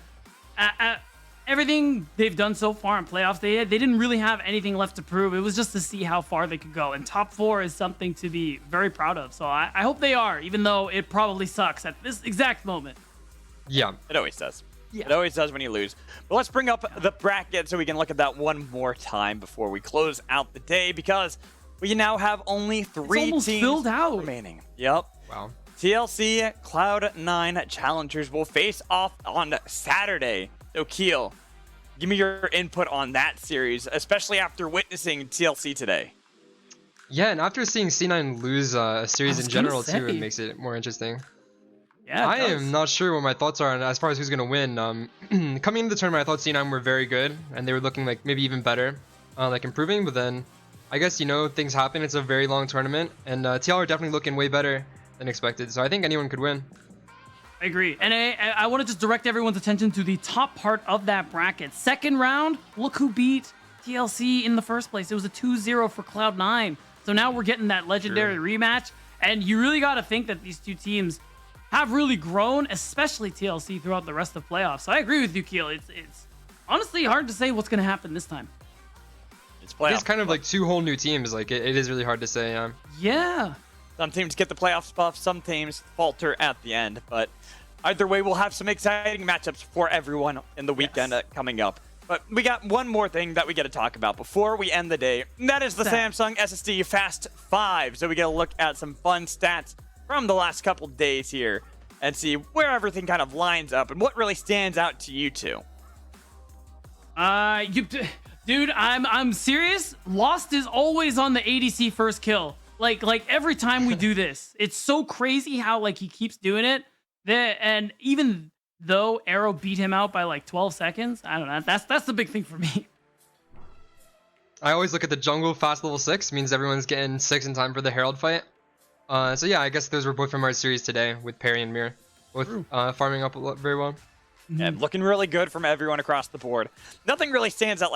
[SPEAKER 3] everything they've done so far in playoffs, they didn't really have anything left to prove. It was just to see how far they could go. And top 4 is something to be very proud of. So I hope they are, even though it probably sucks at this exact moment.
[SPEAKER 2] Yeah.
[SPEAKER 1] It always does.
[SPEAKER 3] Yeah.
[SPEAKER 1] It always does when you lose. But let's bring up the bracket so we can look at that one more time before we close out the day, because we now have only 3
[SPEAKER 3] almost
[SPEAKER 1] teams
[SPEAKER 3] filled out.
[SPEAKER 1] remaining. Yep.
[SPEAKER 2] Wow.
[SPEAKER 1] TLC Cloud9 Challengers will face off on Saturday. So Keel, give me your input on that series, especially after witnessing TLC today.
[SPEAKER 2] Yeah, and after seeing C9 lose a series in general too,
[SPEAKER 3] say.
[SPEAKER 2] it makes it more interesting.
[SPEAKER 3] Yeah,
[SPEAKER 2] I am not sure what my thoughts are on as far as who's going to win. Coming into the tournament, I thought C9 were very good, and they were looking maybe even better, improving. But then, I guess, things happen. It's a very long tournament, and TL are definitely looking way better than expected. So I think anyone could win.
[SPEAKER 3] I agree. And I want to just direct everyone's attention to the top part of that bracket. Second round, look who beat TLC in the first place. It was a 2-0 for Cloud9. So now we're getting that legendary rematch. And you really got to think that these two teams have really grown, especially TLC, throughout the rest of playoffs. So I agree with you, Keel. It's honestly hard to say what's going to happen this time.
[SPEAKER 1] It's playoffs.
[SPEAKER 2] It's kind of 2 whole new teams. It is really hard to say.
[SPEAKER 3] Yeah.
[SPEAKER 1] Some teams get the playoffs buff, some teams falter at the end. But either way, we'll have some exciting matchups for everyone in the weekend coming up. But we got one more thing that we got to talk about before we end the day. And that is the Samsung SSD Fast 5. So we got to look at some fun stats from the last couple days here and see where everything kind of lines up and what really stands out to you two.
[SPEAKER 3] Dude, I'm serious. Lost is always on the ADC first kill. Like every time we do this, it's so crazy how he keeps doing it. And even though Arrow beat him out by 12 seconds, I don't know. That's the big thing for me.
[SPEAKER 2] I always look at the jungle fast level 6, means everyone's getting 6 in time for the Herald fight. So yeah, I guess those were both from our series today with Perry and Mir, both farming up very well.
[SPEAKER 1] And looking really good from everyone across the board. Nothing really stands out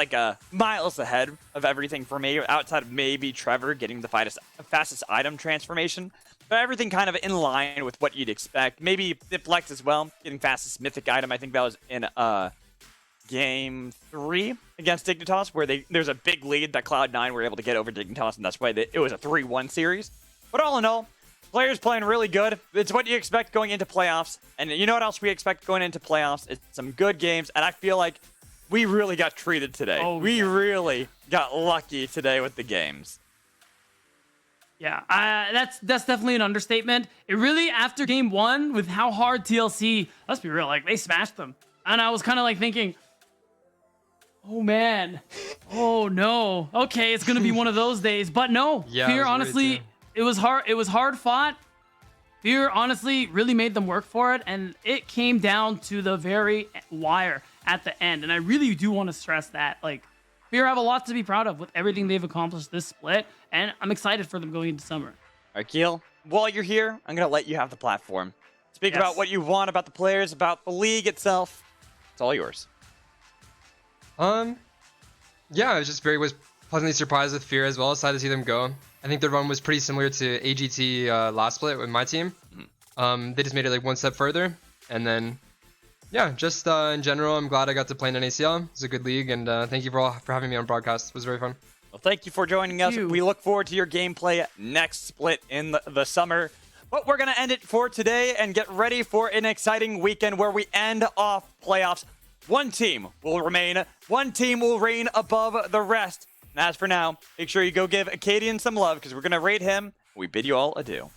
[SPEAKER 1] miles ahead of everything for me, outside of maybe Trevor getting the fastest item transformation. But everything kind of in line with what you'd expect. Maybe Diplex as well, getting fastest mythic item. I think that was in game 3 against Dignitas, where there's a big lead that Cloud9 were able to get over Dignitas, and that's why it was a 3-1 series. But all in all, players playing really good. It's what you expect going into playoffs. And you know what else we expect going into playoffs? It's some good games, and I feel like we really got treated today. We really got lucky today with the games.
[SPEAKER 3] Yeah, that's definitely an understatement. It really, after game 1, with how hard TLC, let's be real, like, they smashed them. And I was kind of like thinking, oh man, oh no, okay, it's gonna be one of those days. But no,
[SPEAKER 2] Yeah,
[SPEAKER 3] Fear, honestly, it was hard fought. Fear honestly really made them work for it, and it came down to the very wire at the end. And I really do want to stress that, like, Fear have a lot to be proud of with everything they've accomplished this split, and I'm excited for them going into summer.
[SPEAKER 1] All right, Keel, while you're here, I'm going to let you have the platform. Speak
[SPEAKER 3] Yes.
[SPEAKER 1] about what you want about the players, about the league itself. It's all yours.
[SPEAKER 2] Yeah, I was pleasantly surprised with Fear as well. Excited to see them go. I think their run was pretty similar to AGT last split with my team. They just made it like one step further, and then yeah, just in general, I'm glad I got to play in NACL. It's a good league, and thank you for having me on broadcast. It was very fun.
[SPEAKER 1] Well, thank you for joining us.
[SPEAKER 3] You.
[SPEAKER 1] We look forward to your gameplay next split in the summer. But we're going to end it for today and get ready for an exciting weekend where we end off playoffs. One team will reign above the rest. And as for now, make sure you go give Acadian some love because we're going to rate him. We bid you all adieu.